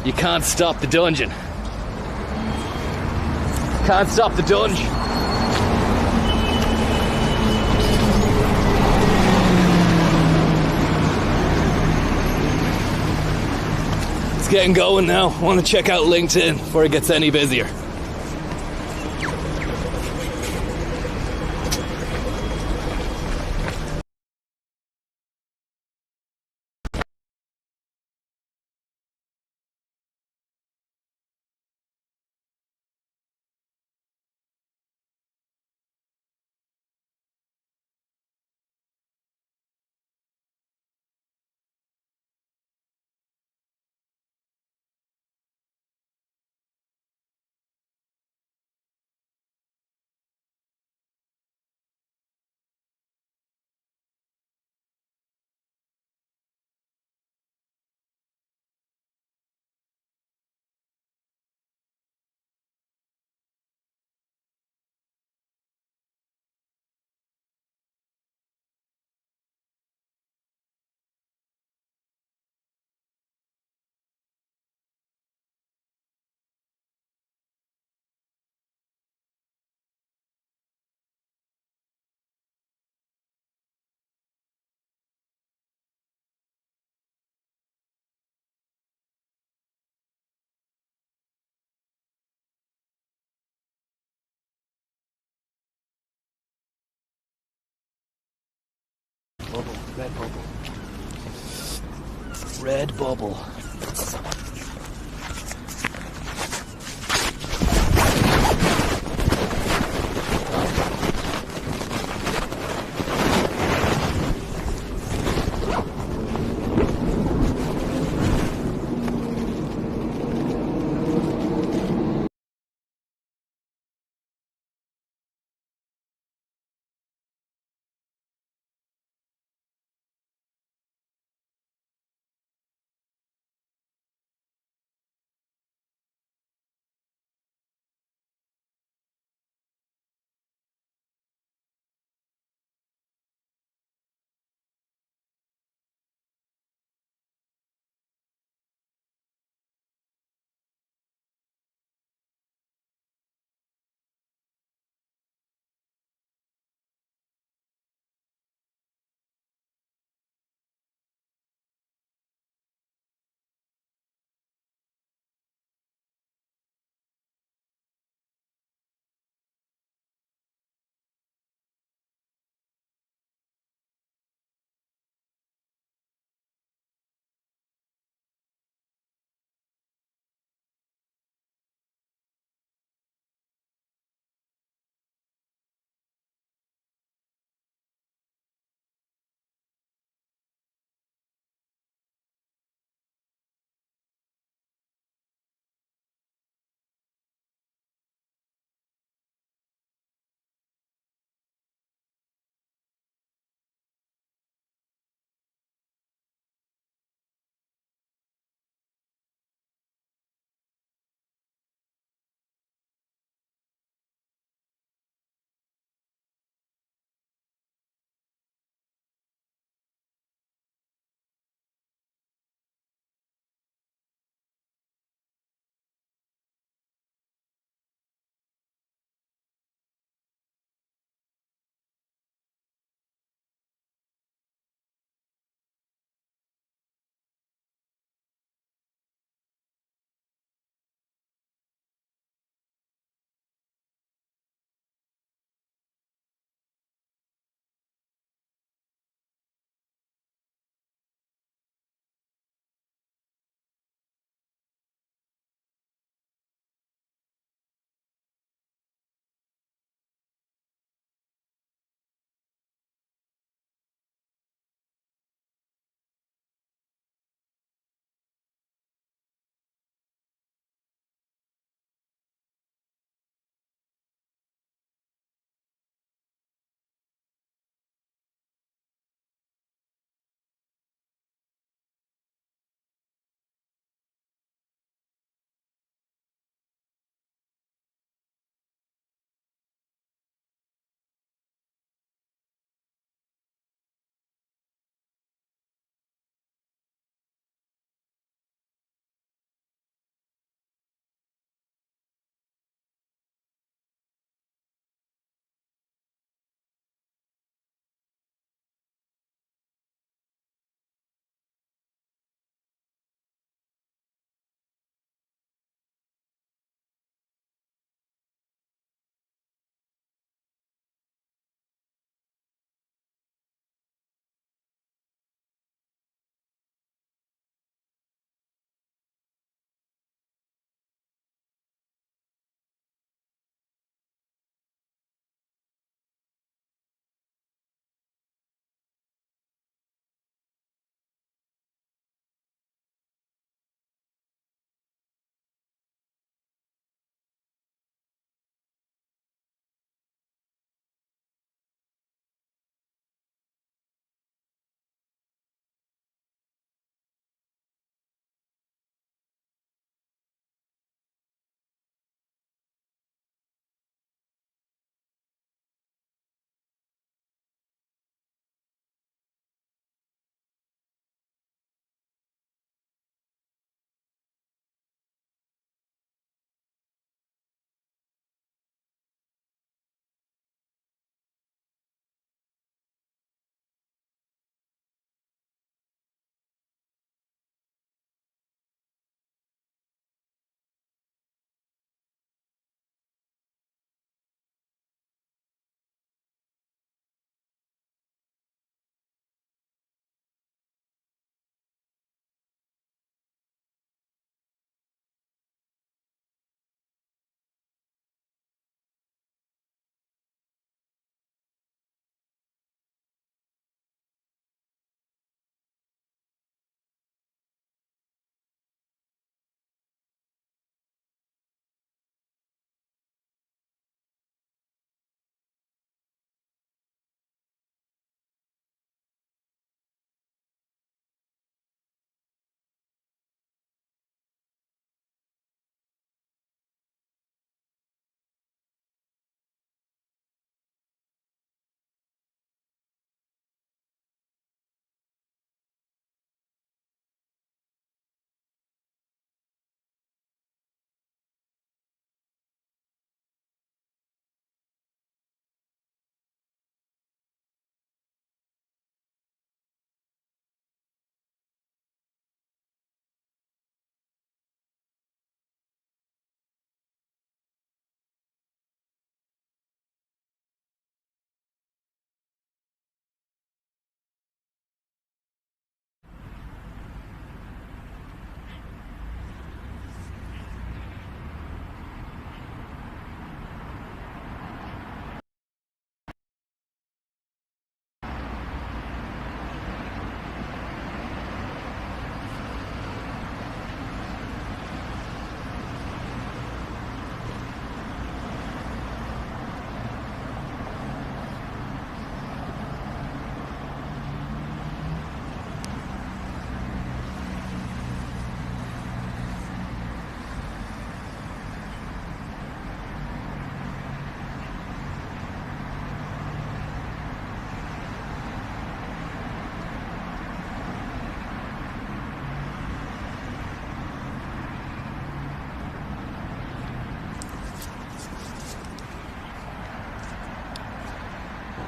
You can't stop the dungeon. Can't stop the dungeon. It's getting going now. I want to check out LinkedIn before it gets any busier. Bubble, red bubble. Red bubble.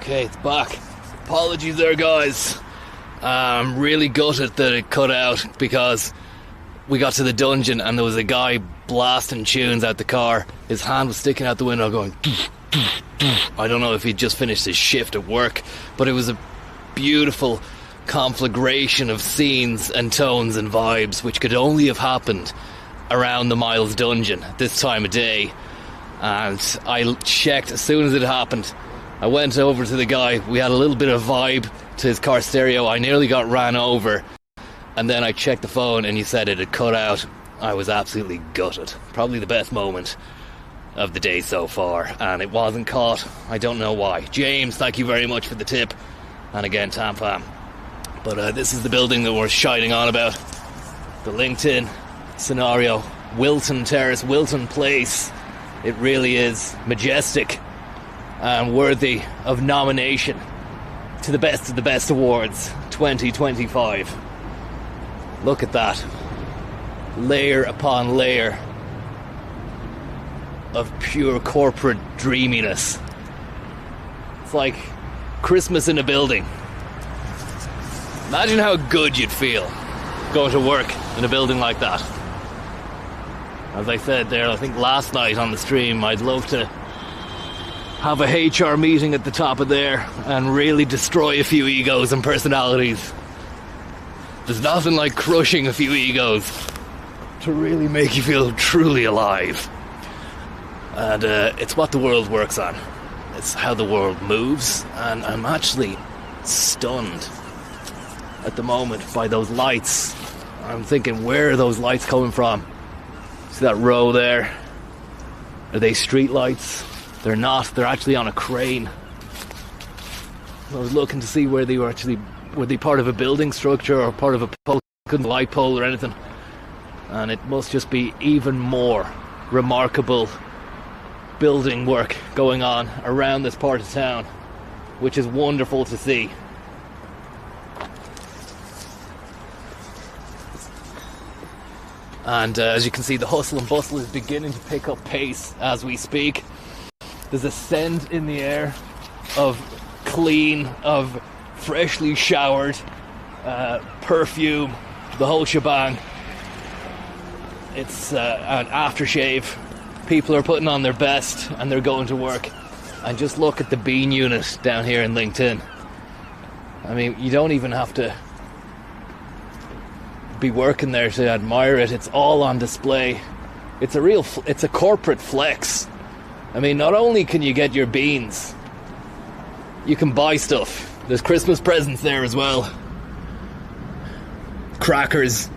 Okay, it's back. Apologies there, guys. I'm really gutted that it cut out because we got to the dungeon and there was a guy blasting tunes out the car. His hand was sticking out the window going... I don't know if he'd just finished his shift at work, but it was a beautiful conflagration of scenes and tones and vibes which could only have happened around the Miles dungeon at this time of day. And I checked as soon as it happened. I went over to the guy. We had a little bit of vibe to his car stereo. I nearly got ran over, and then I checked the phone and he said it had cut out. I was absolutely gutted. Probably the best moment of the day so far, and it wasn't caught. I don't know why. James, thank you very much for the tip, and again Tampam. But this is the building that we're shining on about, the LinkedIn scenario. Wilton Terrace, Wilton Place. It really is majestic and worthy of nomination to the Best of the Best Awards 2025. Look at that. Layer upon layer of pure corporate dreaminess. It's like Christmas in a building. Imagine how good you'd feel going to work in a building like that. As I said there, I think last night on the stream, I'd love to have a HR meeting at the top of there and really destroy a few egos and personalities. There's nothing like crushing a few egos to really make you feel truly alive. And it's what the world works on. It's how the world moves, and I'm actually stunned at the moment by those lights. I'm thinking, where are those lights coming from? See that row there? Are they street lights? They're not. They're actually on a crane. I was looking to see where they were actually... Were they part of a building structure or part of a pole? Couldn't light pole or anything. And it must just be even more remarkable building work going on around this part of town, which is wonderful to see. And as you can see, the hustle and bustle is beginning to pick up pace as we speak. There's a scent in the air of clean, of freshly showered, perfume, the whole shebang. It's an aftershave. People are putting on their best and they're going to work. And just look at the bean unit down here in LinkedIn. I mean, you don't even have to be working there to admire it. It's all on display. It's a corporate flex. I mean, not only can you get your beans, you can buy stuff. There's Christmas presents there as well. Crackers,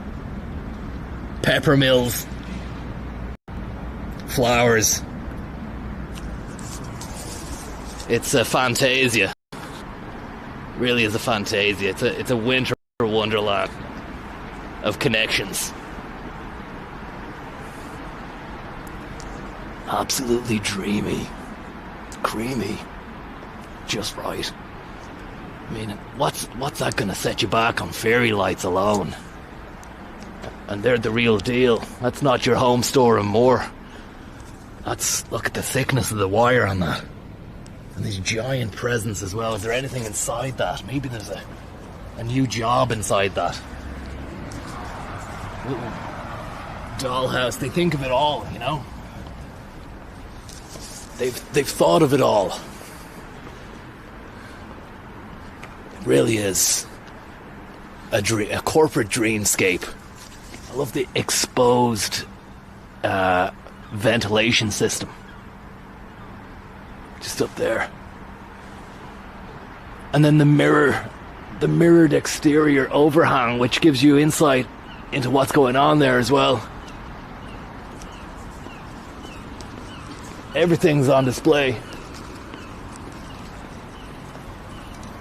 pepper mills, flowers. It's a fantasia. Really is a fantasia. It's a winter wonderland of connections. Absolutely dreamy, creamy, just right. I mean, what's that going to set you back on fairy lights alone? And they're the real deal. That's not your home store and more. Look at the thickness of the wire on that. And these giant presents as well. Is there anything inside that? Maybe there's a new job inside that. Little dollhouse. They think of it all, you know? They've thought of it all. It really is a corporate dreamscape. I love the exposed ventilation system. Just up there. And then the mirrored exterior overhang, which gives you insight into what's going on there as well. Everything's on display.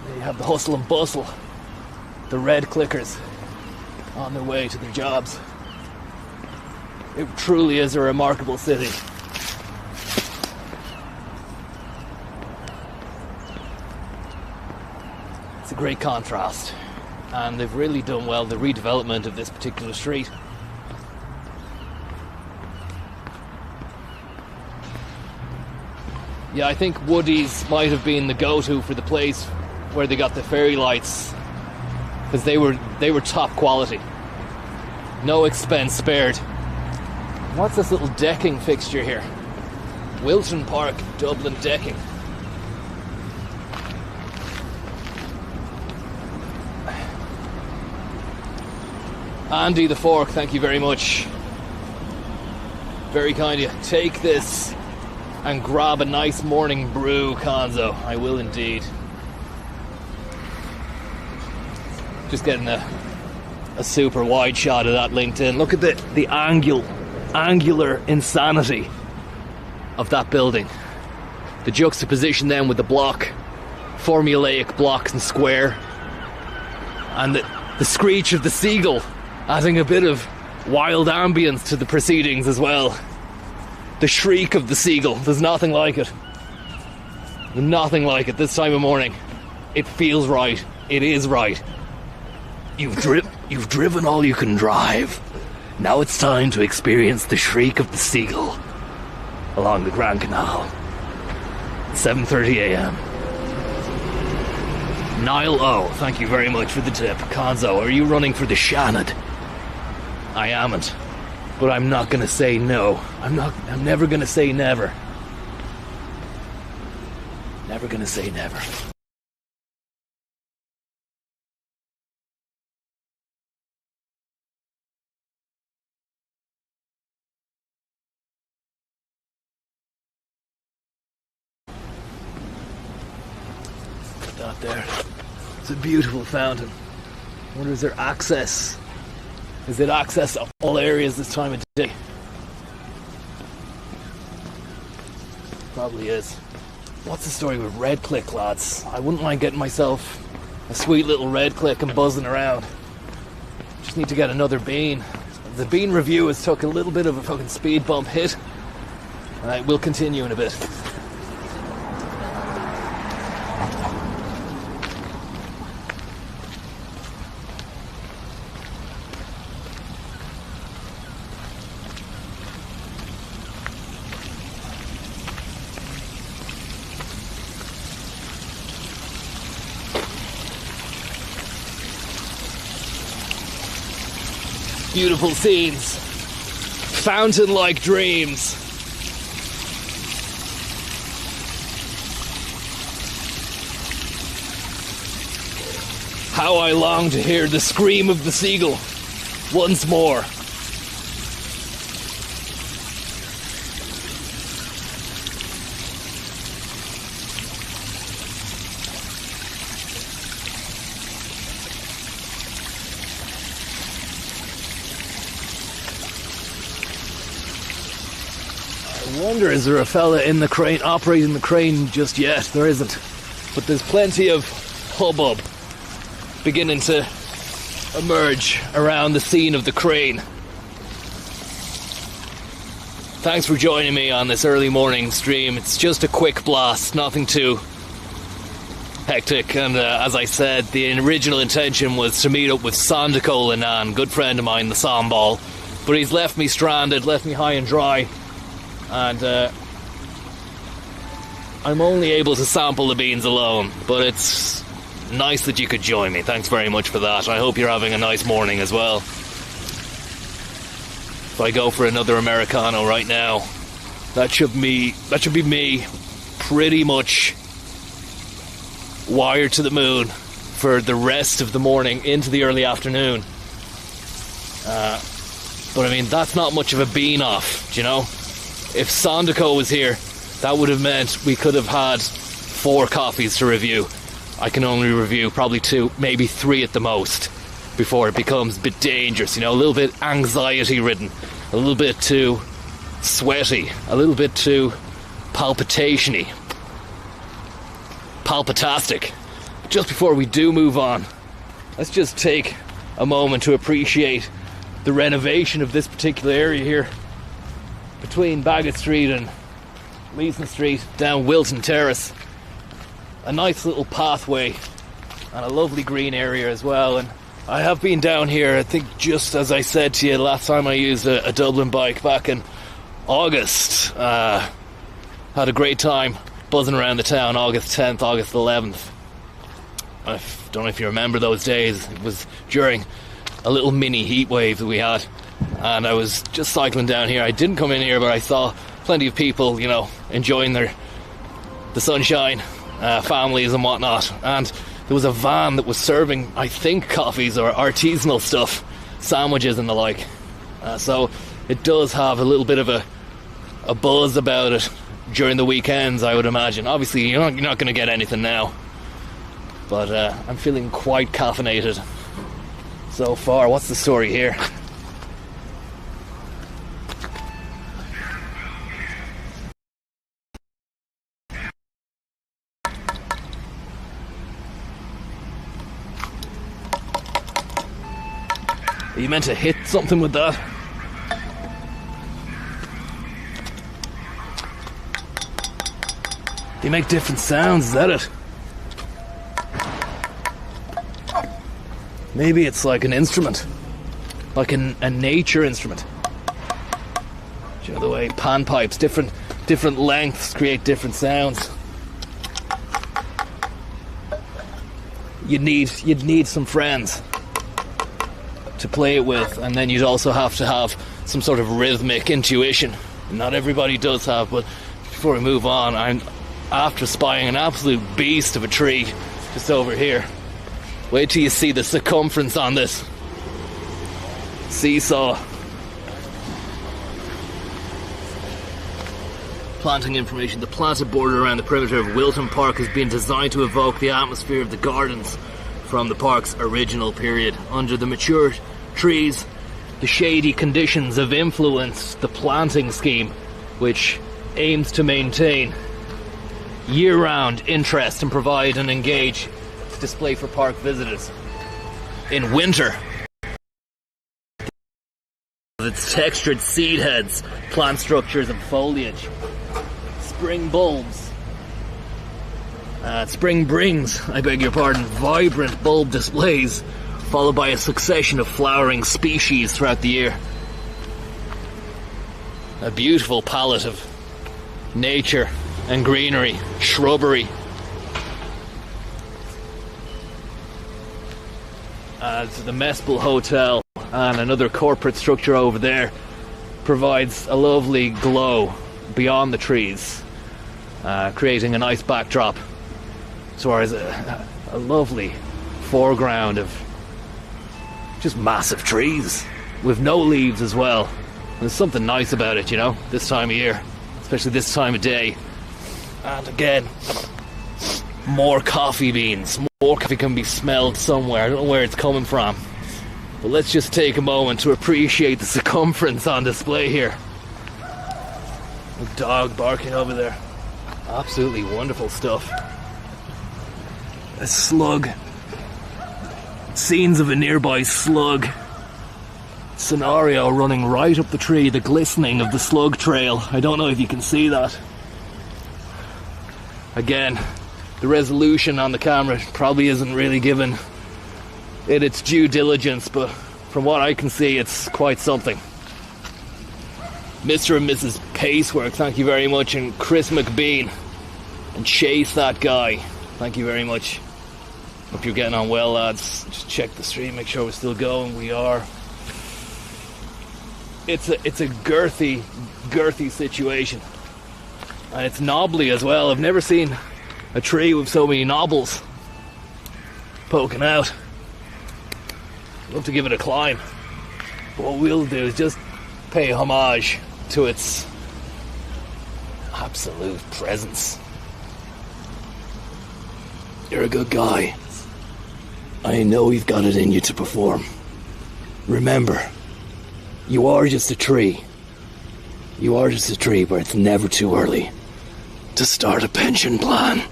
You have the hustle and bustle, the red clickers on their way to their jobs. It truly is a remarkable city. It's a great contrast, and they've really done well the redevelopment of this particular street. Yeah, I think Woody's might have been the go-to for the place where they got the fairy lights, because they were top quality. No expense spared. What's this little decking fixture here? Wilton Park, Dublin decking. Andy the Fork, thank you very much. Very kind of you. Take this and grab a nice morning brew, Conzo. I will indeed. Just getting a super wide shot of that LinkedIn. Look at the angular insanity of that building. The juxtaposition then with the block, formulaic blocks and square, and the screech of the seagull, adding a bit of wild ambience to the proceedings as well. The shriek of the seagull, there's nothing like it. Nothing like it this time of morning. It feels right. It is right. You've driven all you can drive. Now it's time to experience the shriek of the seagull along the Grand Canal. 7:30 a.m. Niall O, thank you very much for the tip. Conzo, are you running for the Shannon? I amn't, but I'm not gonna say no. I'm never gonna say never. Never gonna say never. Put that there. It's a beautiful fountain. I wonder, is there access? Is it access to all areas this time of day? Probably is. What's the story with Red Click, lads? I wouldn't mind getting myself a sweet little Red Click and buzzing around. Just need to get another bean. The bean review has took a little bit of a fucking speed bump hit. Alright, we'll continue in a bit. Beautiful scenes, fountain-like dreams. How I long to hear the scream of the seagull once more. I wonder, is there a fella in the crane, operating the crane just yet? There isn't. But there's plenty of hubbub beginning to emerge around the scene of the crane. Thanks for joining me on this early morning stream. It's just a quick blast, nothing too hectic. And as I said, the original intention was to meet up with Sandaco Linan, good friend of mine, the Sambal. But he's left me stranded, left me high and dry. And I'm only able to sample the beans alone, but it's nice that you could join me. Thanks very much for that. I hope you're having a nice morning as well. If I go for another Americano right now, that should be me pretty much wired to the moon for the rest of the morning into the early afternoon. But I mean, that's not much of a bean off, do you know? If Sandaco was here, that would have meant we could have had 4 coffees to review. I can only review probably 2, maybe 3 at the most, before it becomes a bit dangerous, you know, a little bit anxiety-ridden, a little bit too sweaty, a little bit too palpitation-y, palpitastic. Just before we do move on, let's just take a moment to appreciate the renovation of this particular area here, between Bagot Street and Leeson Street, down Wilton Terrace. A nice little pathway and a lovely green area as well. And I have been down here, I think, just as I said to you last time I used a Dublin bike back in August. Had a great time buzzing around the town August 10th, August 11th. I don't know if you remember those days. It was during a little mini heat wave that we had, and I was just cycling down here. I didn't come in here, but I saw plenty of people, you know, enjoying the sunshine, families and whatnot, and there was a van that was serving, I think, coffees or artisanal stuff, sandwiches and the like. So it does have a little bit of a buzz about it during the weekends, I would imagine. Obviously, you're not going to get anything now, but I'm feeling quite caffeinated so far. What's the story here? Are you meant to hit something with that? They make different sounds, is that it? Maybe it's like an instrument. Like a nature instrument. Do you know the way panpipes, different lengths create different sounds? You'd need some friends to play it with, and then you'd also have to have some sort of rhythmic intuition. Not everybody does have, but before we move on, I'm after spying an absolute beast of a tree just over here. Wait till you see the circumference on this seesaw. Planting information. The planted border around the perimeter of Wilton Park has been designed to evoke the atmosphere of the gardens from the park's original period. Under the mature trees, the shady conditions have influenced the planting scheme, which aims to maintain year-round interest and provide an engaged display for park visitors. In winter, its textured seed heads, plant structures and foliage. Spring bulbs. Spring brings, I beg your pardon, vibrant bulb displays, followed by a succession of flowering species throughout the year. A beautiful palette of nature and greenery, shrubbery. So the Mespil Hotel and another corporate structure over there provides a lovely glow beyond the trees, creating a nice backdrop towards a lovely foreground of just massive trees with no leaves as well. There's something nice about it, you know, this time of year, especially this time of day. And again, more coffee beans. More coffee can be smelled somewhere. I don't know where it's coming from. But let's just take a moment to appreciate the circumference on display here. A dog barking over there. Absolutely wonderful stuff. A slug. Scenes of a nearby slug scenario running right up the tree. The glistening of the slug trail. I don't know if you can see that. Again, the resolution on the camera probably isn't really given it its due diligence, but from what I can see, it's quite something. Mr. and Mrs. Pacework, thank you very much, and Chris McBean, and Chase that guy, thank you very much. Hope you're getting on well, lads. Just check the stream, make sure we're still going. We are. It's a girthy situation, and it's knobbly as well. I've never seen a tree with so many knobbles poking out. I'd love to give it a climb, but what we'll do is just pay homage to its absolute presence. You're a good guy. I know you've got it in you to perform. Remember, you are just a tree. You are just a tree, but it's never too early to start a pension plan.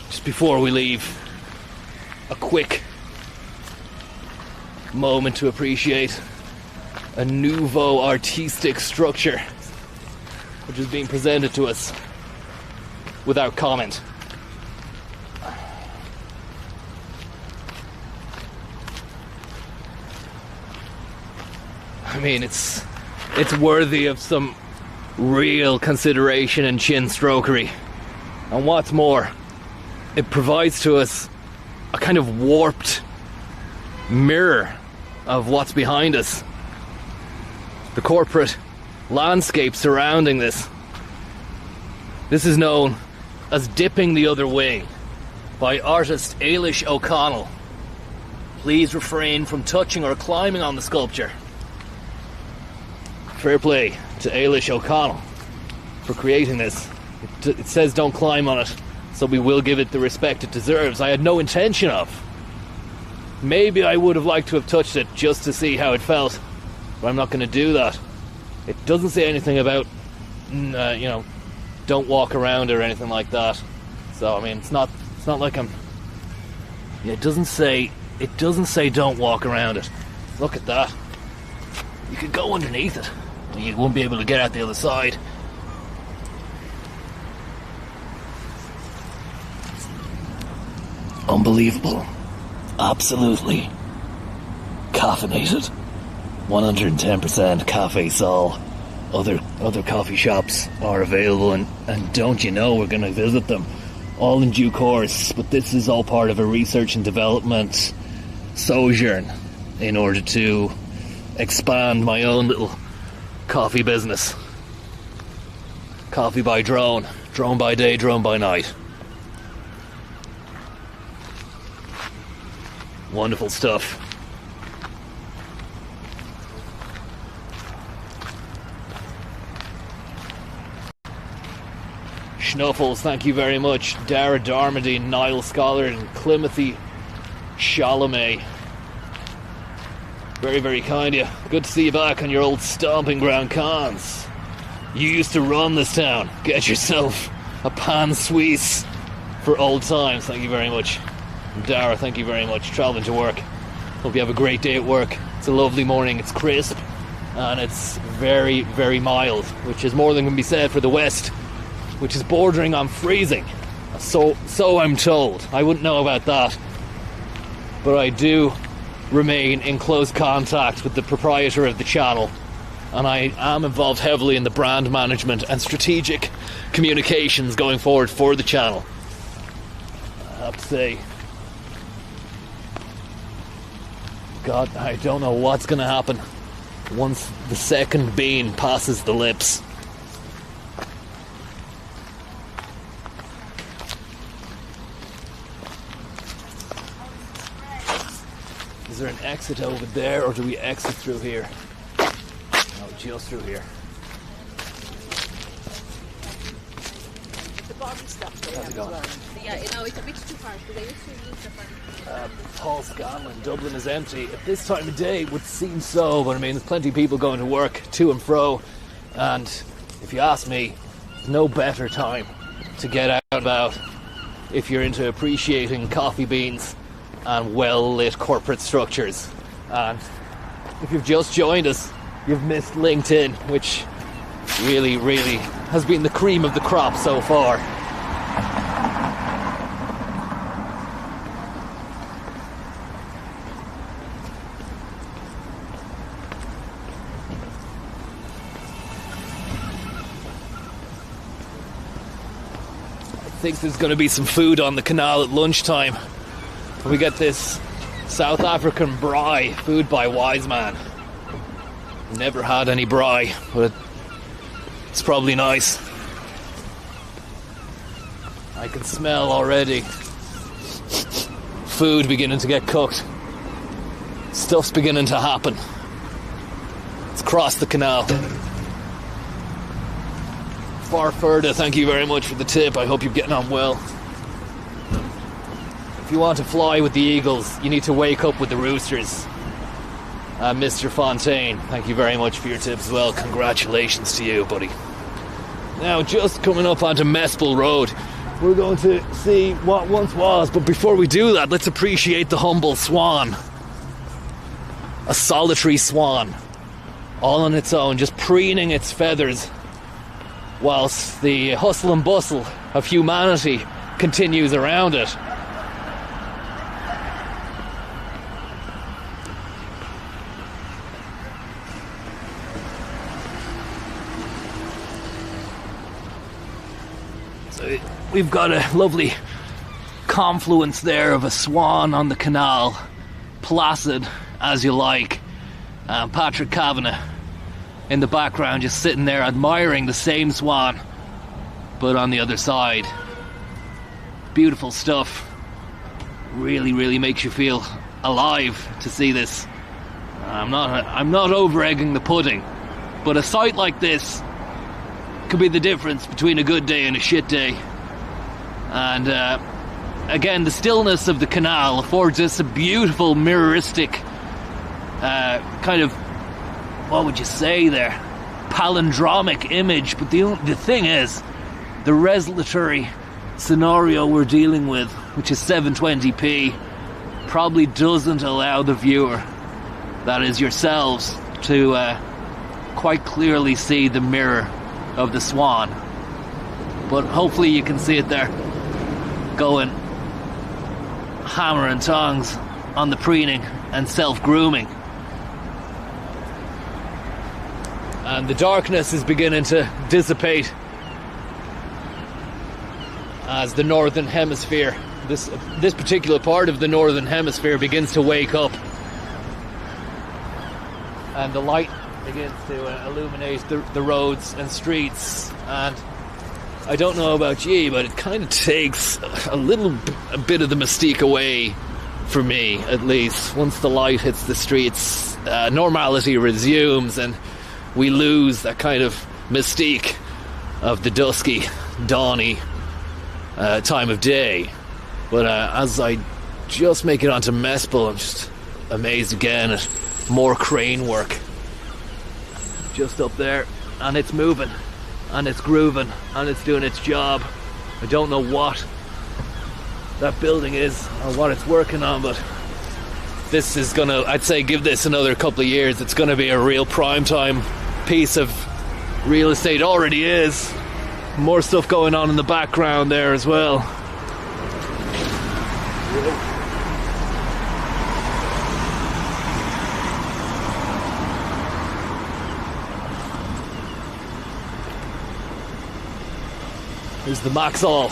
Just before we leave, a quick moment to appreciate a nouveau artistic structure which is being presented to us without comment. I mean, it's worthy of some real consideration and chin strokery. And what's more, it provides to us a kind of warped mirror of what's behind us. The corporate landscape surrounding this. This is known as Dipping the Other Way by artist Ailish O'Connell. Please refrain from touching or climbing on the sculpture. Fair play to Ailish O'Connell for creating this. It says don't climb on it, so we will give it the respect it deserves. I had no intention of. Maybe I would have liked to have touched it just to see how it felt, but I'm not going to do that. It doesn't say anything about, don't walk around or anything like that. So I mean, it's not like I'm. Yeah, it doesn't say don't walk around it. Look at that. You could go underneath it. You won't be able to get out the other side. Unbelievable. Absolutely. Caffeinated. 110% Cafe Sol. Other coffee shops are available, and don't you know we're going to visit them all in due course. But this is all part of a research and development sojourn in order to expand my own little coffee business. Coffee by drone. Drone by day, drone by night. Wonderful stuff. Schnuffles, thank you very much. Dara Darmody, Niall Scholar, and Climothy Chalamet. Very, very kind of you. Good to see you back on your old stomping ground, Cons. You used to run this town. Get yourself a pan Suisse for old times. Thank you very much. Dara, thank you very much. Travelling to work. Hope you have a great day at work. It's a lovely morning. It's crisp and it's very, very mild, which is more than can be said for the west, which is bordering on freezing. So I'm told. I wouldn't know about that, but I do remain in close contact with the proprietor of the channel, and I am involved heavily in the brand management and strategic communications going forward for the channel. I have to say, God, I don't know what's going to happen once the second bean passes the lips. Is there an exit over there, or do we exit through here? No, just through here. The bottom stuff there. How's it going? Yeah, it's a bit too far, so they used to use the Paul Scanlon, Dublin is empty. At this time of day, it would seem so, but I mean, there's plenty of people going to work, to and fro, and if you ask me, there's no better time to get out and about if you're into appreciating coffee beans and well-lit corporate structures. And if you've just joined us, you've missed LinkedIn, which really, really has been the cream of the crop so far. I think there's going to be some food on the canal at lunchtime. We get this South African braai, food by Wise Man. Never had any braai, but it's probably nice. I can smell already food beginning to get cooked. Stuff's beginning to happen. Let's cross the canal. Farfurda, thank you very much for the tip. I hope you're getting on well. If you want to fly with the eagles, you need to wake up with the roosters. Mr. Fontaine, thank you very much for your tip as well. Congratulations to you, buddy. Now, just coming up onto Mespil Road, we're going to see what once was, but before we do that, let's appreciate the humble swan. A solitary swan, all on its own, just preening its feathers, whilst the hustle and bustle of humanity continues around it. we've got a lovely confluence there of a swan on the canal, placid as you like. Patrick Kavanagh in the background just sitting there admiring the same swan, but on the other side. Beautiful stuff. Really makes you feel alive to see this. I'm not over egging the pudding, but a sight like this could be the difference between a good day and a shit day. And again, the stillness of the canal affords us a beautiful mirroristic kind of, what would you say there, palindromic image. But the thing is, the resolutory scenario we're dealing with, which is 720p, probably doesn't allow the viewer, that is yourselves, to quite clearly see the mirror of the swan. But hopefully you can see it there, going hammer and tongs on the preening and self-grooming. And the darkness is beginning to dissipate as the northern hemisphere, this particular part of the northern hemisphere, begins to wake up, and the light begins to illuminate the roads and streets. And I don't know about you, but it kind of takes a bit of the mystique away for me, at least. Once the light hits the streets, normality resumes, and we lose that kind of mystique of the dusky, dawny time of day. But as I just make it onto Mespil, I'm just amazed again at more crane work just up there, and it's moving and it's grooving and it's doing its job. I don't know what that building is or what it's working on, but this is gonna, I'd say, give this another couple of years, it's gonna be a real primetime piece of real estate. Already is. More stuff going on in the background there as well. Here's the Maxall.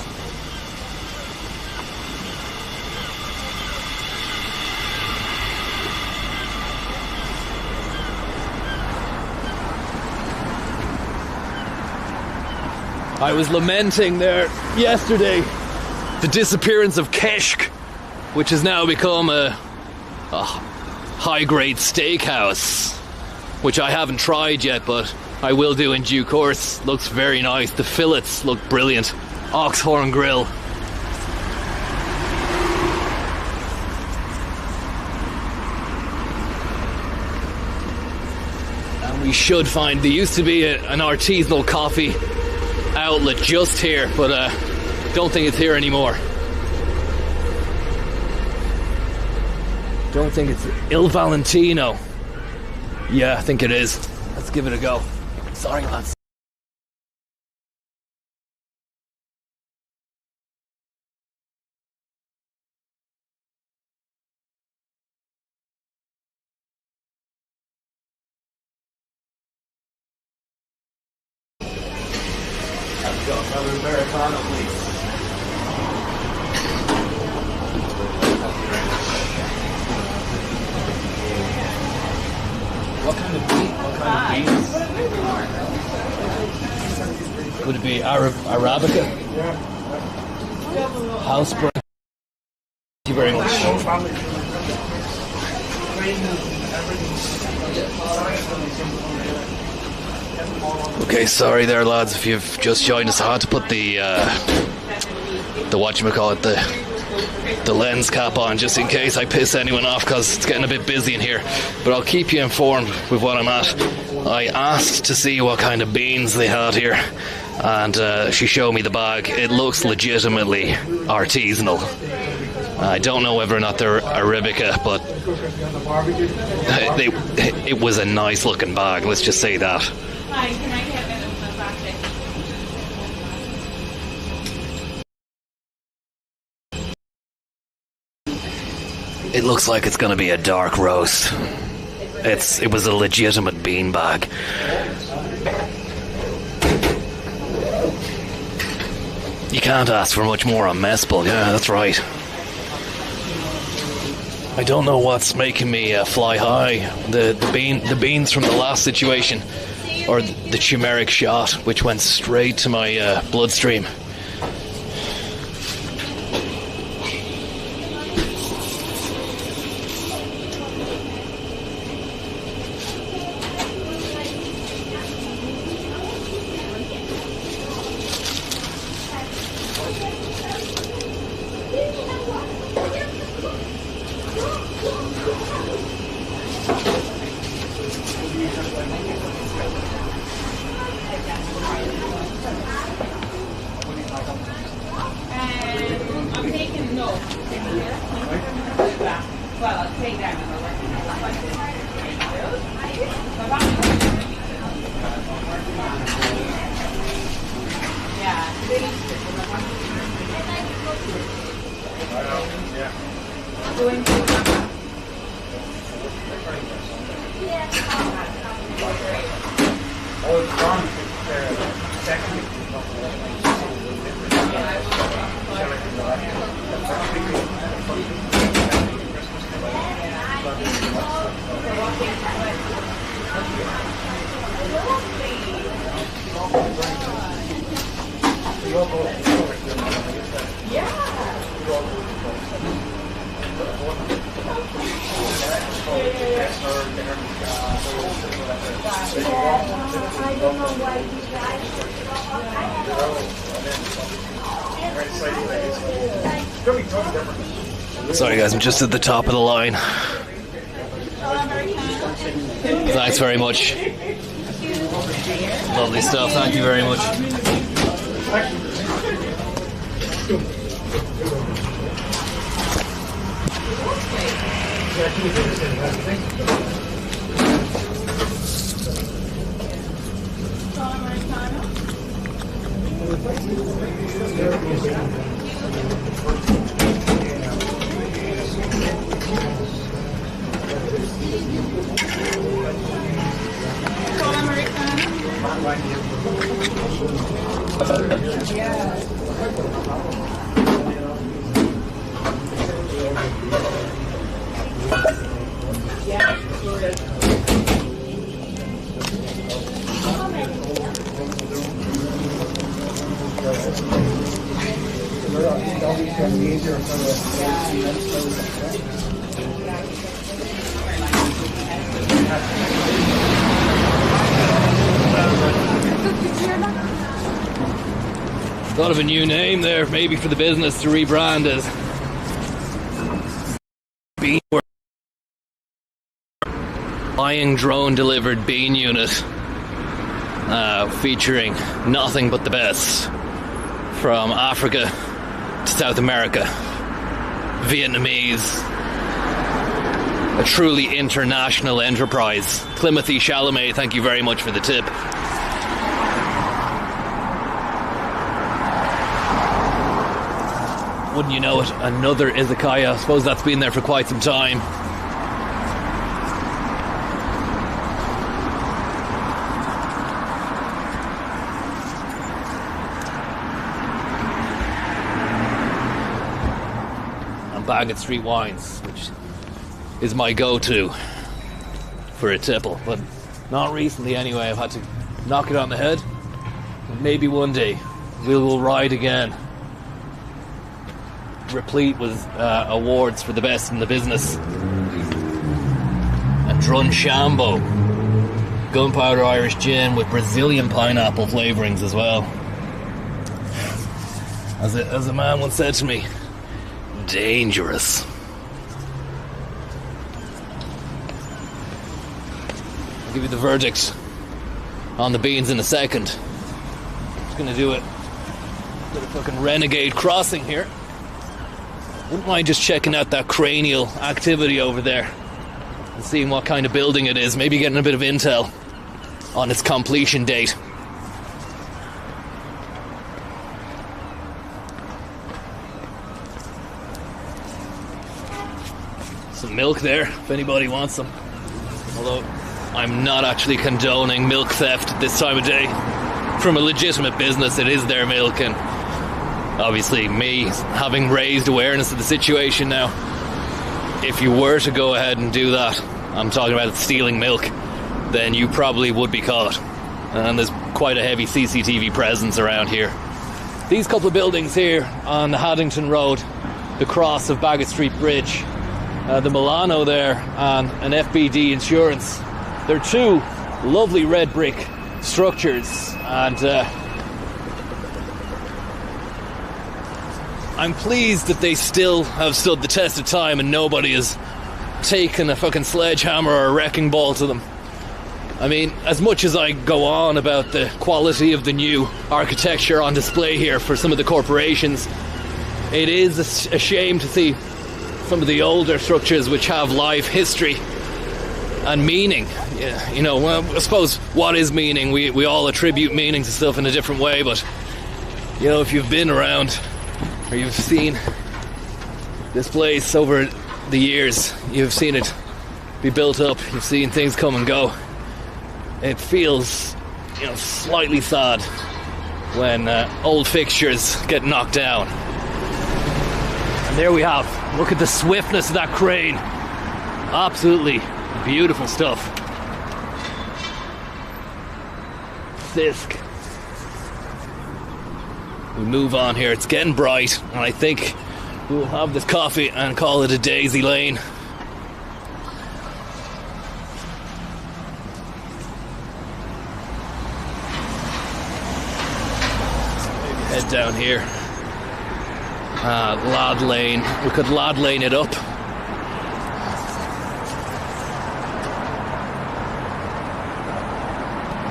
I was lamenting there yesterday the disappearance of Keshk, which has now become a high-grade steakhouse, which I haven't tried yet, but I will do in due course. Looks very nice. The fillets look brilliant. Oxhorn grill. And we should find, there used to be an artisanal coffee outlet just here, but don't think it's here anymore. Don't think it's Il Valentino. Yeah, I think it is. Let's give it a go. Sorry, lads. I've got another Americano, please. What kind of bean? What kind of beans? Would it be Arabica? House brand. Thank you very much. Okay, sorry there, lads, if you've just joined us. I had to put the whatchamacallit, the lens cap on just in case I piss anyone off, because it's getting a bit busy in here. But I'll keep you informed with what I'm at. I asked to see what kind of beans they had here, and she showed me the bag. It looks legitimately artisanal. I don't know whether or not they're Arabica, but it was a nice looking bag, let's just say that. Hi, can I have it in the basket? It looks like it's going to be a dark roast. It was a legitimate bean bag. You can't ask for much more on Mespil. Yeah, that's right. I don't know what's making me fly high. The beans from the last situation, or the turmeric shot, which went straight to my bloodstream. Sorry guys, I'm just at the top of the line. Thanks very much. Lovely stuff, thank you very much. Thought of a new name there, maybe for the business to rebrand as Beanworx. Flying drone delivered bean unit, featuring nothing but the best from Africa to South America, Vietnamese, a truly international enterprise. Timothy Chalamet, thank you very much for the tip. Wouldn't you know it, another izakaya. I suppose that's been there for quite some time. And Bagot Street Wines, which is my go-to for a tipple, but not recently anyway. I've had to knock it on the head. Maybe one day we will ride again. Replete with awards for the best in the business. And Drunshambo, gunpowder Irish gin with Brazilian pineapple flavourings as well. As a man once said to me, dangerous. I'll give you the verdict on the beans in a second. Just gonna do it. Bit of fucking renegade crossing here. Wouldn't mind just checking out that cranial activity over there and seeing what kind of building it is. Maybe getting a bit of intel on its completion date. Some milk there, if anybody wants some. Although I'm not actually condoning milk theft at this time of day. From a legitimate business, it is their milk, and obviously me having raised awareness of the situation now, if you were to go ahead and do that, I'm talking about stealing milk, then you probably would be caught. And there's quite a heavy CCTV presence around here. These couple of buildings here on the Haddington Road, the cross of Bagot Street Bridge, the Milano there, and an FBD Insurance. They're two lovely red brick structures, and I'm pleased that they still have stood the test of time and nobody has taken a fucking sledgehammer or a wrecking ball to them. I mean, as much as I go on about the quality of the new architecture on display here for some of the corporations, it is a shame to see some of the older structures which have life history and meaning. Yeah, you know, well, I suppose what is meaning? We all attribute meaning to stuff in a different way, but you know, if you've been around or you've seen this place over the years, you've seen it be built up, you've seen things come and go. It feels, you know, slightly sad when old fixtures get knocked down. And there we have, look at the swiftness of that crane. Absolutely beautiful stuff. Fisk. We move on here, it's getting bright, and I think we'll have this coffee and call it a daisy lane. Head down here. Lad Lane. We could Lad Lane it up.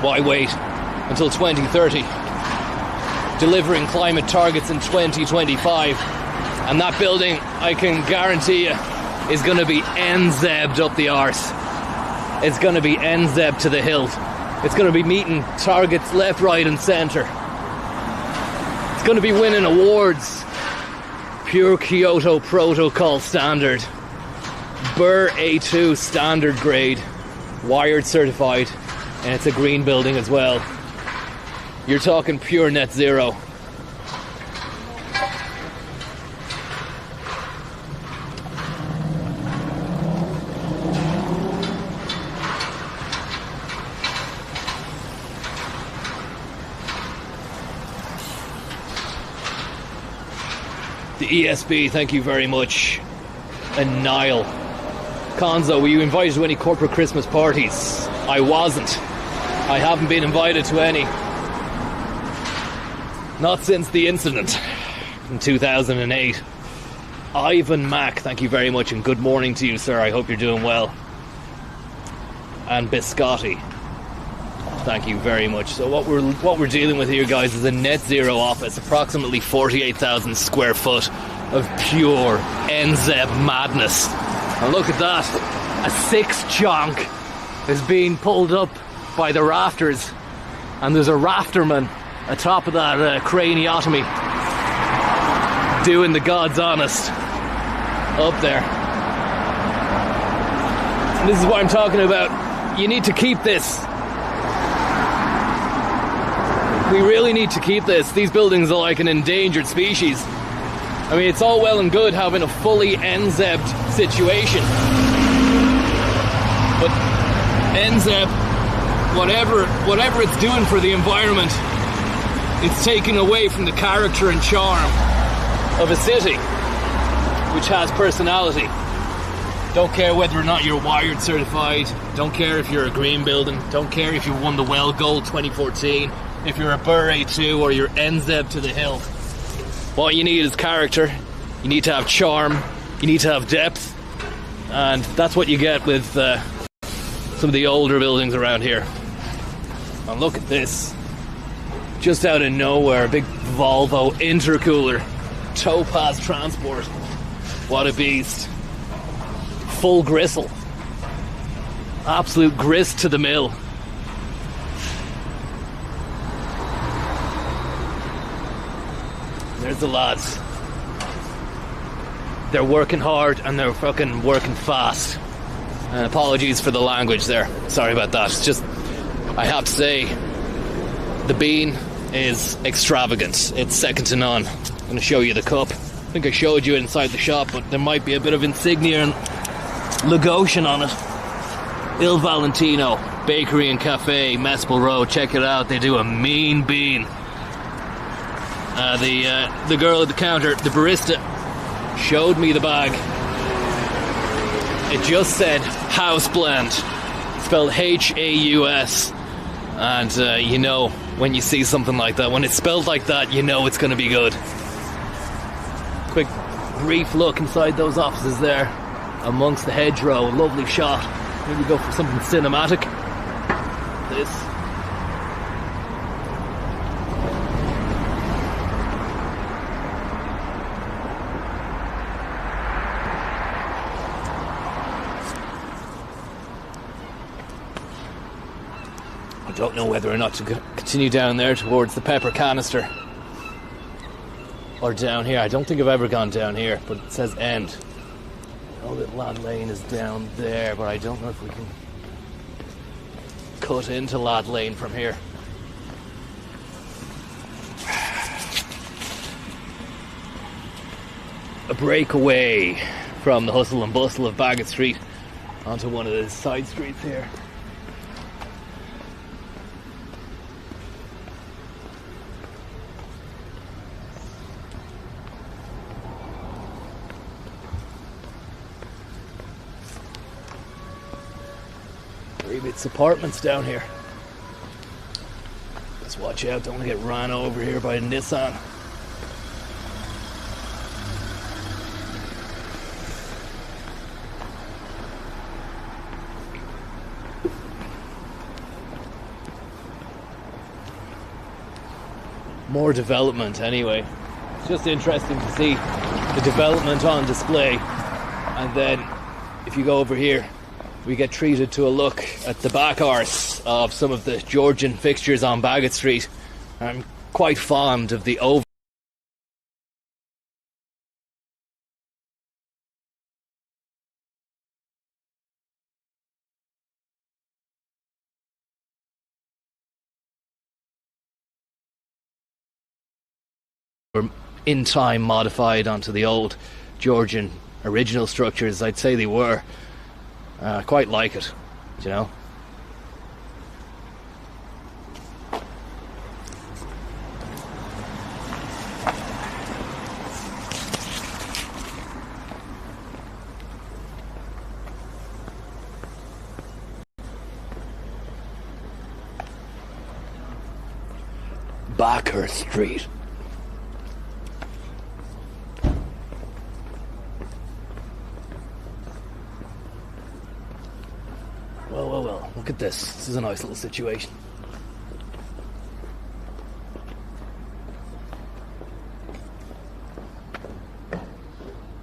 Why wait until 2030? Delivering climate targets in 2025. And that building, I can guarantee you, is going to be NZ'd up the arse. It's going to be NZ'd to the hilt. It's going to be meeting targets left, right and centre. It's going to be winning awards. Pure Kyoto Protocol standard. Burr A2 standard grade. Wired certified. And it's a green building as well. You're talking pure net zero. The ESB, thank you very much. And Niall. Konzo, were you invited to any corporate Christmas parties? I wasn't. I haven't been invited to any. Not since the incident in 2008. Ivan Mack, thank you very much and good morning to you, sir. I hope you're doing well. And Biscotti, thank you very much. So what we're dealing with here, guys, is a net zero office, approximately 48,000 square foot of pure NZEB madness. And look at that, a 6 chonk is being pulled up by the rafters, and there's a rafterman atop of that craniotomy doing the God's honest up there. And this is what I'm talking about. You need to keep this. We really need to keep this. These buildings are like an endangered species. I mean, it's all well and good having a fully NZEB'd situation, but NZEB, whatever it's doing for the environment, it's taking away from the character and charm of a city which has personality. Don't care whether or not you're wired certified, don't care if you're a green building, don't care if you won the Well Gold 2014, if you're a Burr A2 or you're NZEB to the hilt. What you need is character, you need to have charm, you need to have depth, and that's what you get with some of the older buildings around here. And look at this. Just out of nowhere, a big Volvo intercooler. Topaz Transport. What a beast. Full gristle. Absolute grist to the mill. There's the lads. They're working hard and they're fucking working fast. And apologies for the language there. Sorry about that. It's just, I have to say, the Bean is extravagant. It's second to none. going to show you the cup. I think I showed you inside the shop, but there might be a bit of insignia and Lagosian on it. Il Valentino Bakery and Cafe, Mespil Road. Check it out. They do a mean bean. The girl at the counter, the barista, showed me the bag. It just said house blend, spelled Haus, and you know when you see something like that, when it's spelled like that, you know it's going to be good. Quick brief look inside those offices there, amongst the hedgerow. Lovely shot. Maybe go for something cinematic. This. I don't know whether or not to continue down there towards the pepper canister or down here. I don't think I've ever gone down here, but it says end. Oh, that Lad Lane is down there, but I don't know if we can cut into Lad Lane from here. A breakaway from the hustle and bustle of Bagot Street onto one of the side streets here. It's apartments down here. Let's watch out, don't want to get run over here by a Nissan. More development anyway. It's just interesting to see the development on display, and then if you go over here we get treated to a look at the back arse of some of the Georgian fixtures on Bagot Street. I'm quite fond of the in time modified onto the old Georgian original structures. I'd say they were. Quite like it, you know. Baker Street. Well, look at this. This is a nice little situation.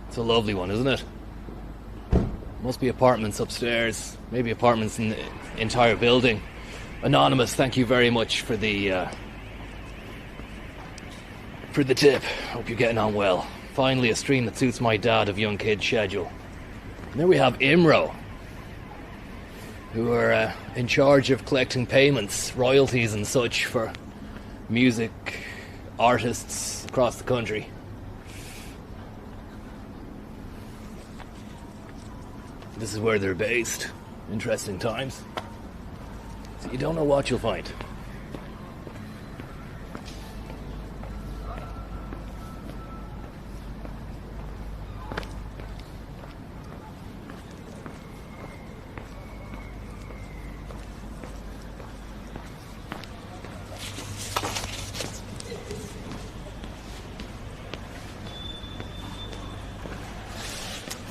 It's a lovely one, isn't it? Must be apartments upstairs, maybe apartments in the entire building. Anonymous, thank you very much for the tip. Hope you're getting on well. Finally a stream that suits my dad of young kids schedule. And then we have IMRO, who are in charge of collecting payments, royalties and such for music artists across the country. This is where they're based. Interesting times. So you don't know what you'll find.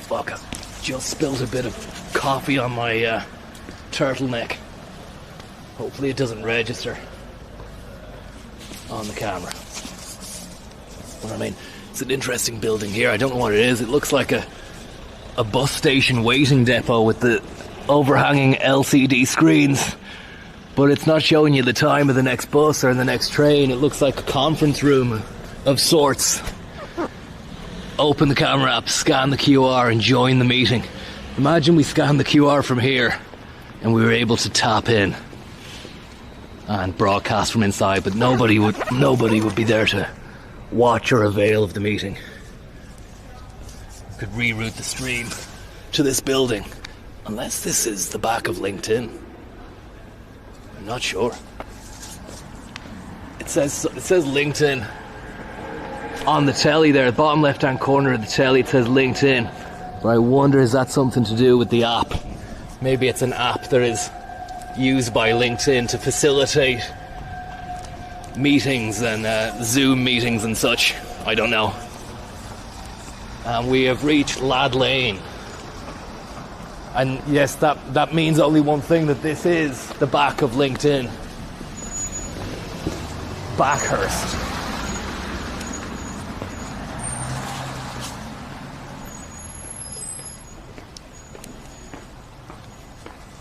Fuck, I just spilled a bit of coffee on my turtleneck. Hopefully it doesn't register on the camera. But I mean, it's an interesting building here. I don't know what it is. It looks like a bus station waiting depot with the overhanging LCD screens. But it's not showing you the time of the next bus or the next train. It looks like a conference room of sorts. Open the camera app, scan the QR and join the meeting. Imagine we scanned the QR from here and we were able to tap in and broadcast from inside, but nobody would be there to watch or avail of the meeting. Could reroute the stream to this building. Unless this is the back of LinkedIn. I'm not sure. It says LinkedIn on the telly there, the bottom left hand corner of the telly. It says LinkedIn. But I wonder, is that something to do with the app? Maybe it's an app that is used by LinkedIn to facilitate meetings and Zoom meetings and such. I don't know. And we have reached Lad Lane. And yes, that means only one thing, that this is the back of LinkedIn. Backhurst.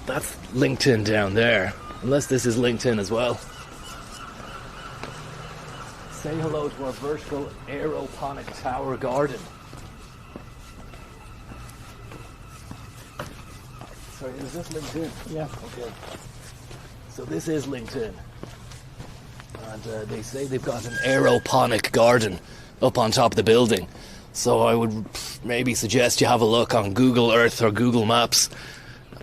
That's LinkedIn down there. Unless this is LinkedIn as well. Say hello to our vertical aeroponic tower garden. Sorry, is this LinkedIn? Yeah. Okay. So this is LinkedIn. And they say they've got an aeroponic garden up on top of the building. So I would maybe suggest you have a look on Google Earth or Google Maps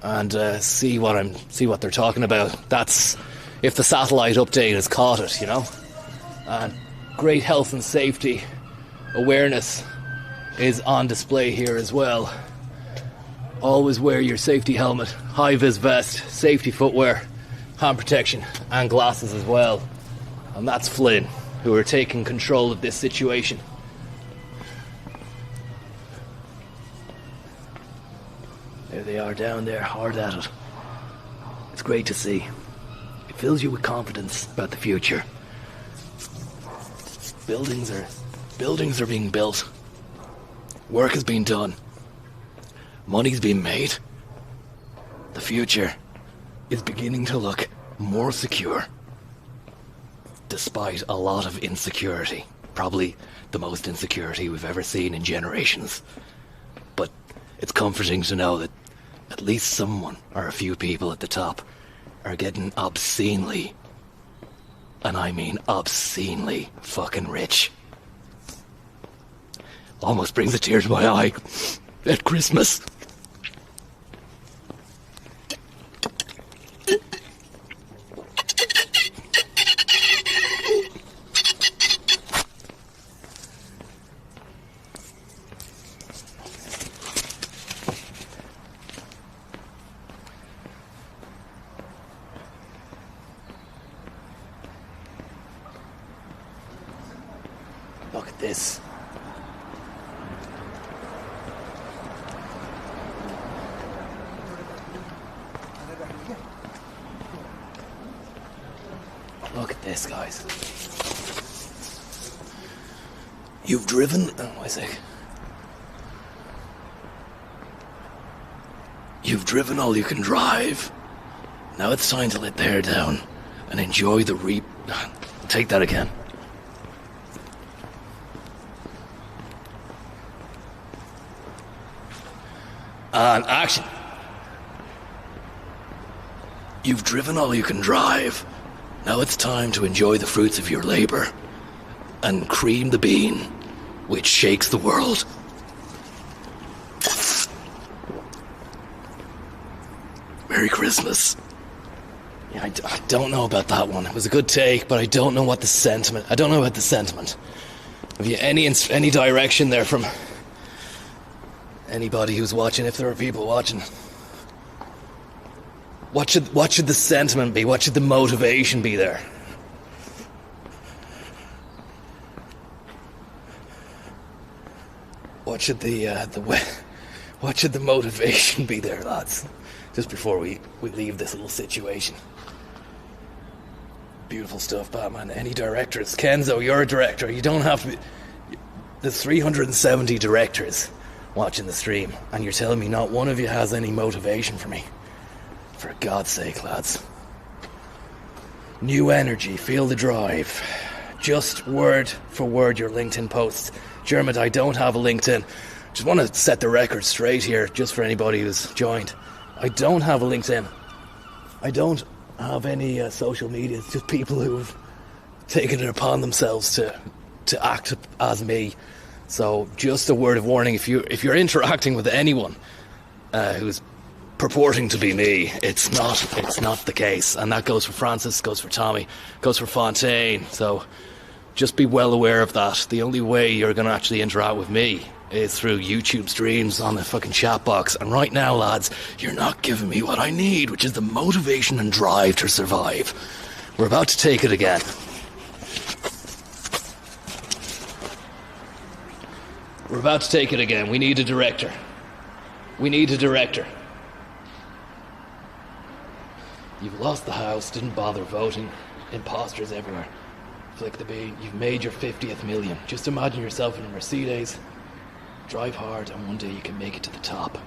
and see what they're talking about. That's if the satellite update has caught it, you know. And great health and safety awareness is on display here as well. Always wear your safety helmet, high-vis vest, safety footwear, hand protection and glasses as well. And that's Flynn, who are taking control of this situation. There they are down there, hard at it. It's great to see. It fills you with confidence about the future. Buildings are being built. Work is being done. Money's being made. The future is beginning to look more secure. Despite a lot of insecurity. Probably the most insecurity we've ever seen in generations. But it's comforting to know that at least someone, or a few people at the top, are getting obscenely, and I mean obscenely, fucking rich. Almost brings a tear to my eye at Christmas. Look at this. Look at this, guys. You've driven... Oh, wait a sec. You've driven all you can drive. Now it's time to let the hair down and enjoy the Take that again. And action. You've driven all you can drive. Now it's time to enjoy the fruits of your labor and cream the bean, which shakes the world. Merry Christmas. Yeah, I don't know about that one. It was a good take, but I don't know about the sentiment. Have you any direction there from anybody who's watching, if there are people watching? What should the sentiment be? What should the motivation be there? What should the motivation be there, lads? Just before we leave this little situation. Beautiful stuff, Batman. Any directors? Kenzo, you're a director. You don't have to be... There's 370 directors watching the stream, and you're telling me not one of you has any motivation for me. For God's sake, lads. New energy, feel the drive. Just word for word your LinkedIn posts. Jermit, I don't have a LinkedIn. Just want to set the record straight here, just for anybody who's joined. I don't have a LinkedIn. I don't have any social media. It's just people who've taken it upon themselves to to act as me. So just a word of warning, if you're interacting with anyone who's purporting to be me, it's not the case. And that goes for Francis, goes for Tommy, goes for Fontaine. So just be well aware of that. The only way you're going to actually interact with me is through YouTube streams on the fucking chat box. And right now, lads, you're not giving me what I need, which is the motivation and drive to survive. We're about to take it again. We're about to take it again. We need a director. We need a director. You've lost the house, didn't bother voting. Imposters everywhere. Flick the bean. You've made your 50th million. Just imagine yourself in a Mercedes. Drive hard, and one day you can make it to the top.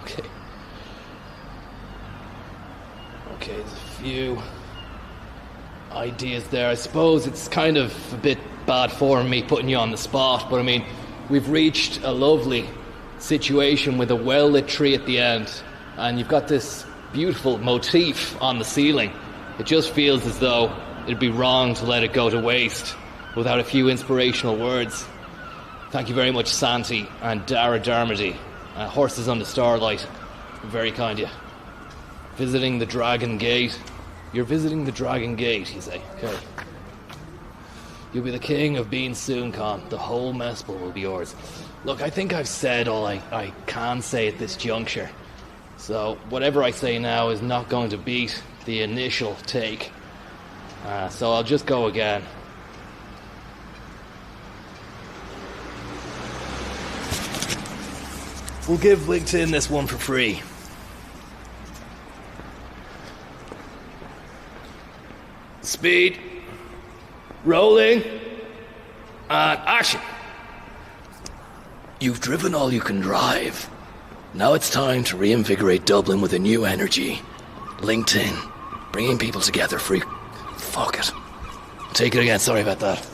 Okay. Okay, there's a few ideas there. I suppose it's kind of a bit bad form me putting you on the spot, but I mean, we've reached a lovely situation with a well-lit tree at the end, and you've got this beautiful motif on the ceiling. It just feels as though it'd be wrong to let it go to waste without a few inspirational words. Thank you very much, Santi and Dara Darmody. Horses on the Starlight. Very kind of you. Visiting the Dragon Gate. You're visiting the Dragon Gate, you say. Okay. You'll be the king of Bean soon, Con. The whole Mespil will be yours. Look, I think I've said all I can say at this juncture. So whatever I say now is not going to beat the initial take. So I'll just go again. We'll give LinkedIn this one for free. Speed. Rolling. And action. You've driven all you can drive. Now it's time to reinvigorate Dublin with a new energy. LinkedIn. Bringing people together free. Fuck it. Take it again, sorry about that.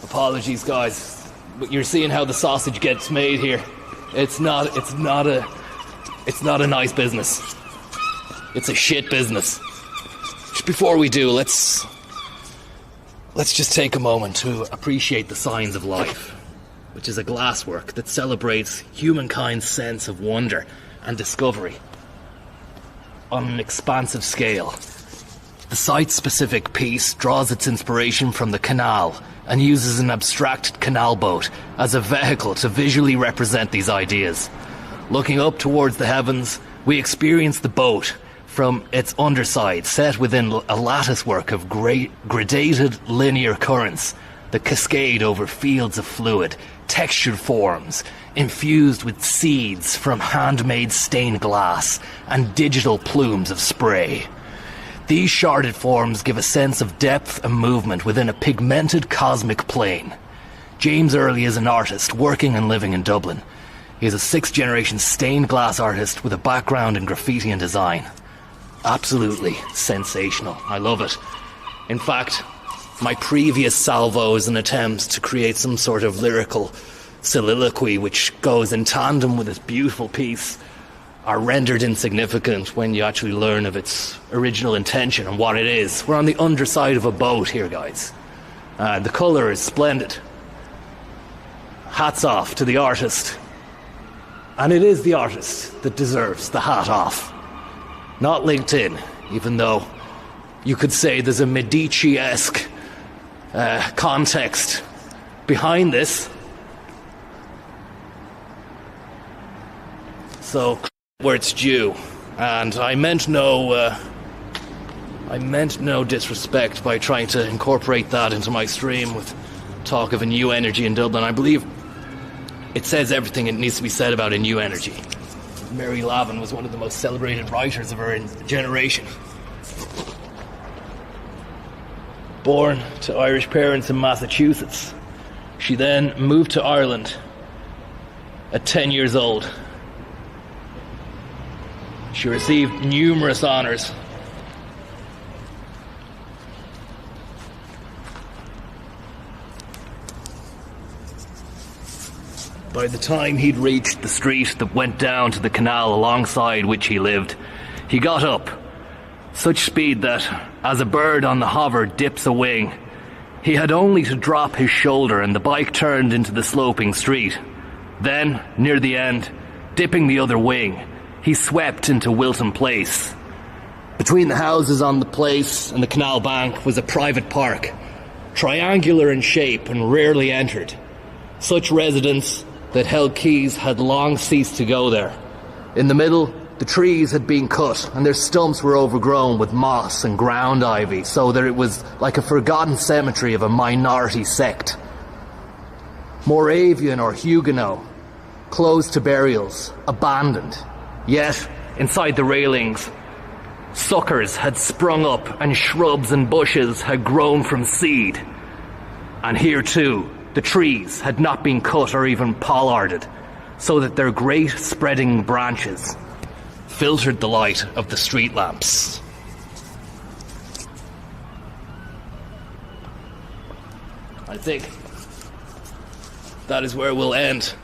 Apologies, guys. But you're seeing how the sausage gets made here. It's not a nice business. It's a shit business. Just before we do, let's just take a moment to appreciate the signs of life, which is a glasswork that celebrates humankind's sense of wonder and discovery on an expansive scale. The site-specific piece draws its inspiration from the canal and uses an abstracted canal boat as a vehicle to visually represent these ideas. Looking up towards the heavens, we experience the boat from its underside set within a latticework of gradated linear currents that cascade over fields of fluid, textured forms, infused with seeds from handmade stained glass and digital plumes of spray. These sharded forms give a sense of depth and movement within a pigmented cosmic plane. James Early is an artist working and living in Dublin. He is a sixth-generation stained glass artist with a background in graffiti and design. Absolutely sensational. I love it. In fact, my previous salvo is an attempt to create some sort of lyrical soliloquy which goes in tandem with this beautiful piece are rendered insignificant when you actually learn of its original intention and what it is. We're on the underside of a boat here, guys. The colour is splendid. Hats off to the artist. And it is the artist that deserves the hat off. Not LinkedIn, even though you could say there's a Medici-esque context behind this. So, where it's due. And I meant no disrespect by trying to incorporate that into my stream with talk of a new energy in Dublin. I believe it says everything it needs to be said about a new energy. Mary Lavin was one of the most celebrated writers of her generation. Born to Irish parents in Massachusetts, she then moved to Ireland at 10 years old. She received numerous honours. By the time he'd reached the street that went down to the canal alongside which he lived, he got up, such speed that, as a bird on the hover dips a wing, he had only to drop his shoulder and the bike turned into the sloping street. Then, near the end, dipping the other wing, he swept into Wilton Place. Between the houses on the place and the canal bank was a private park, triangular in shape and rarely entered. Such residents that held keys had long ceased to go there. In the middle, the trees had been cut and their stumps were overgrown with moss and ground ivy, so that it was like a forgotten cemetery of a minority sect. Moravian or Huguenot, closed to burials, abandoned. Yet, inside the railings, suckers had sprung up and shrubs and bushes had grown from seed. And here too, the trees had not been cut or even pollarded, so that their great spreading branches filtered the light of the street lamps. I think that is where we'll end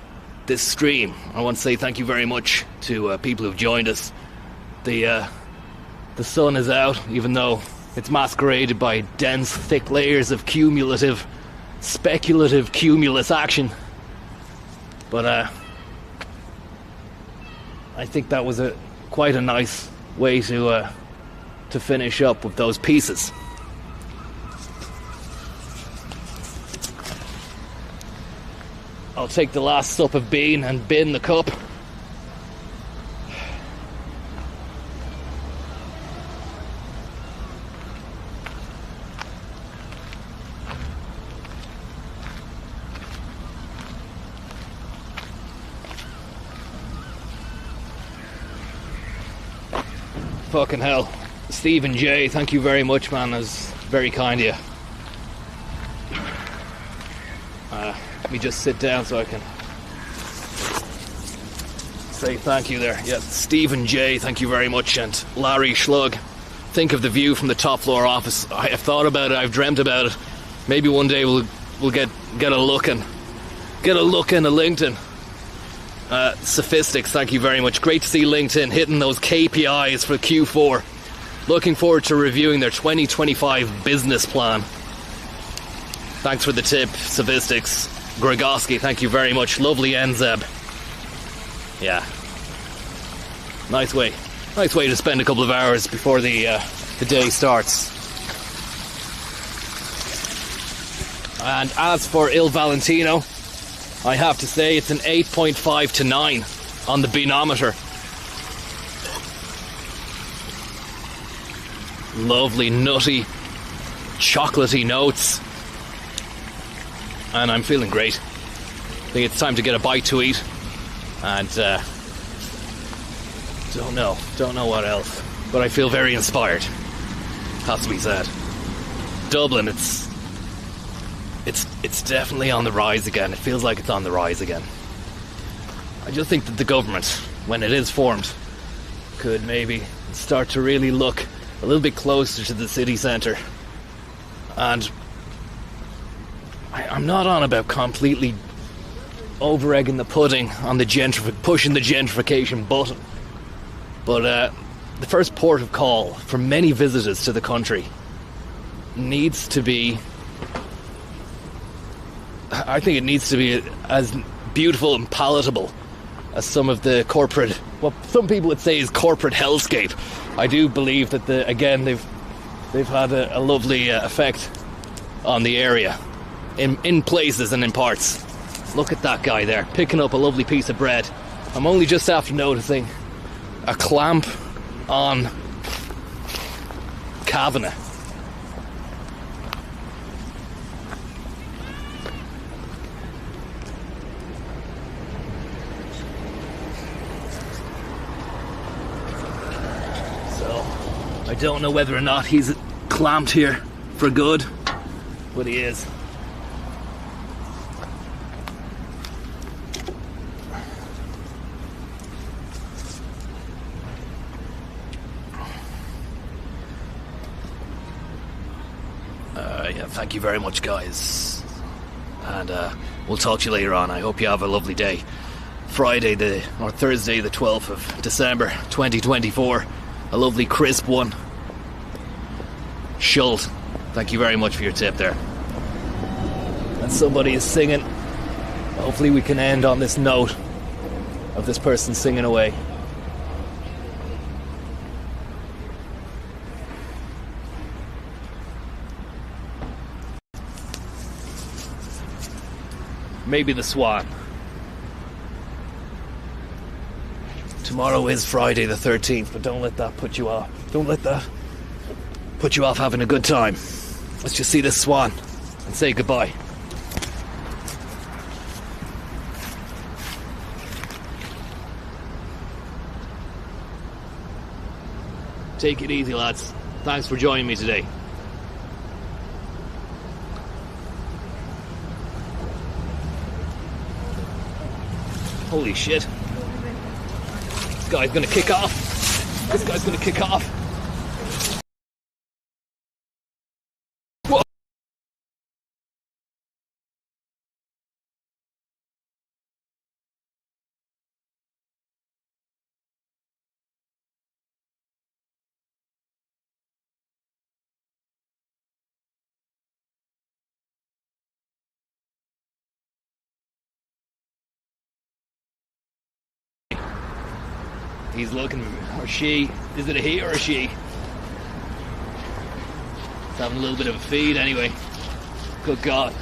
this stream. I want to say thank you very much to people who've joined us. The sun is out, even though it's masqueraded by dense, thick layers of cumulative, speculative cumulus action. But I think that was quite a nice way to finish up with those pieces. I'll take the last sup of bean and bin the cup. Fucking hell. Stephen J, thank you very much, man. That's very kind of you. Let me just sit down so I can say thank you there. Yeah, Stephen J, thank you very much. And Larry Schlug, think of the view from the top floor office. I've thought about it, I've dreamt about it. Maybe one day we'll get a look in a LinkedIn. Sophistics, thank you very much. Great to see LinkedIn hitting those KPIs for Q4. Looking forward to reviewing their 2025 business plan. Thanks for the tip, Sophistics. Gregoski, thank you very much. Lovely Enzeb. Yeah. Nice way to spend a couple of hours before the day starts. And as for Il Valentino, I have to say it's an 8.5 to 9 on the beanometer. Lovely, nutty, chocolatey notes. And I'm feeling great. I think it's time to get a bite to eat. And don't know what else. But I feel very inspired. Has to be said. Dublin, it's definitely on the rise again. It feels like it's on the rise again. I just think that the government, when it is formed, could maybe start to really look a little bit closer to the city centre. And I'm not on about completely over-egging the pudding on the pushing the gentrification button. But the first port of call for many visitors to the country needs to be... I think it needs to be as beautiful and palatable as some of the corporate, what some people would say is corporate hellscape. I do believe that they've had a lovely effect on the area, in places and in parts. Look at that guy there, picking up a lovely piece of bread. I'm only just after noticing a clamp on Kavanagh. I don't know whether or not he's clamped here for good, but he is. Yeah, thank you very much, guys. And we'll talk to you later on. I hope you have a lovely day. Thursday the 12th of December 2024. A lovely crisp one. Schult, thank you very much for your tip there. And somebody is singing. Hopefully we can end on this note of this person singing away. Maybe the swan. Tomorrow is Friday the 13th, but don't let that put you off. Don't let that put you off having a good time. Let's just see this swan and say goodbye. Take it easy, lads. Thanks for joining me today. Holy shit. This guy's gonna kick off. This guy's gonna kick off. Whoa. He's looking, or she, is it a he or a she? It's having a little bit of a feed anyway. Good God.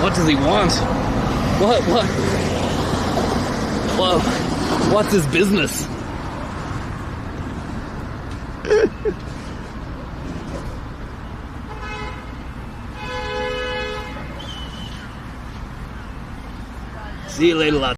What does he want? Well, what's his business? See you later, lad.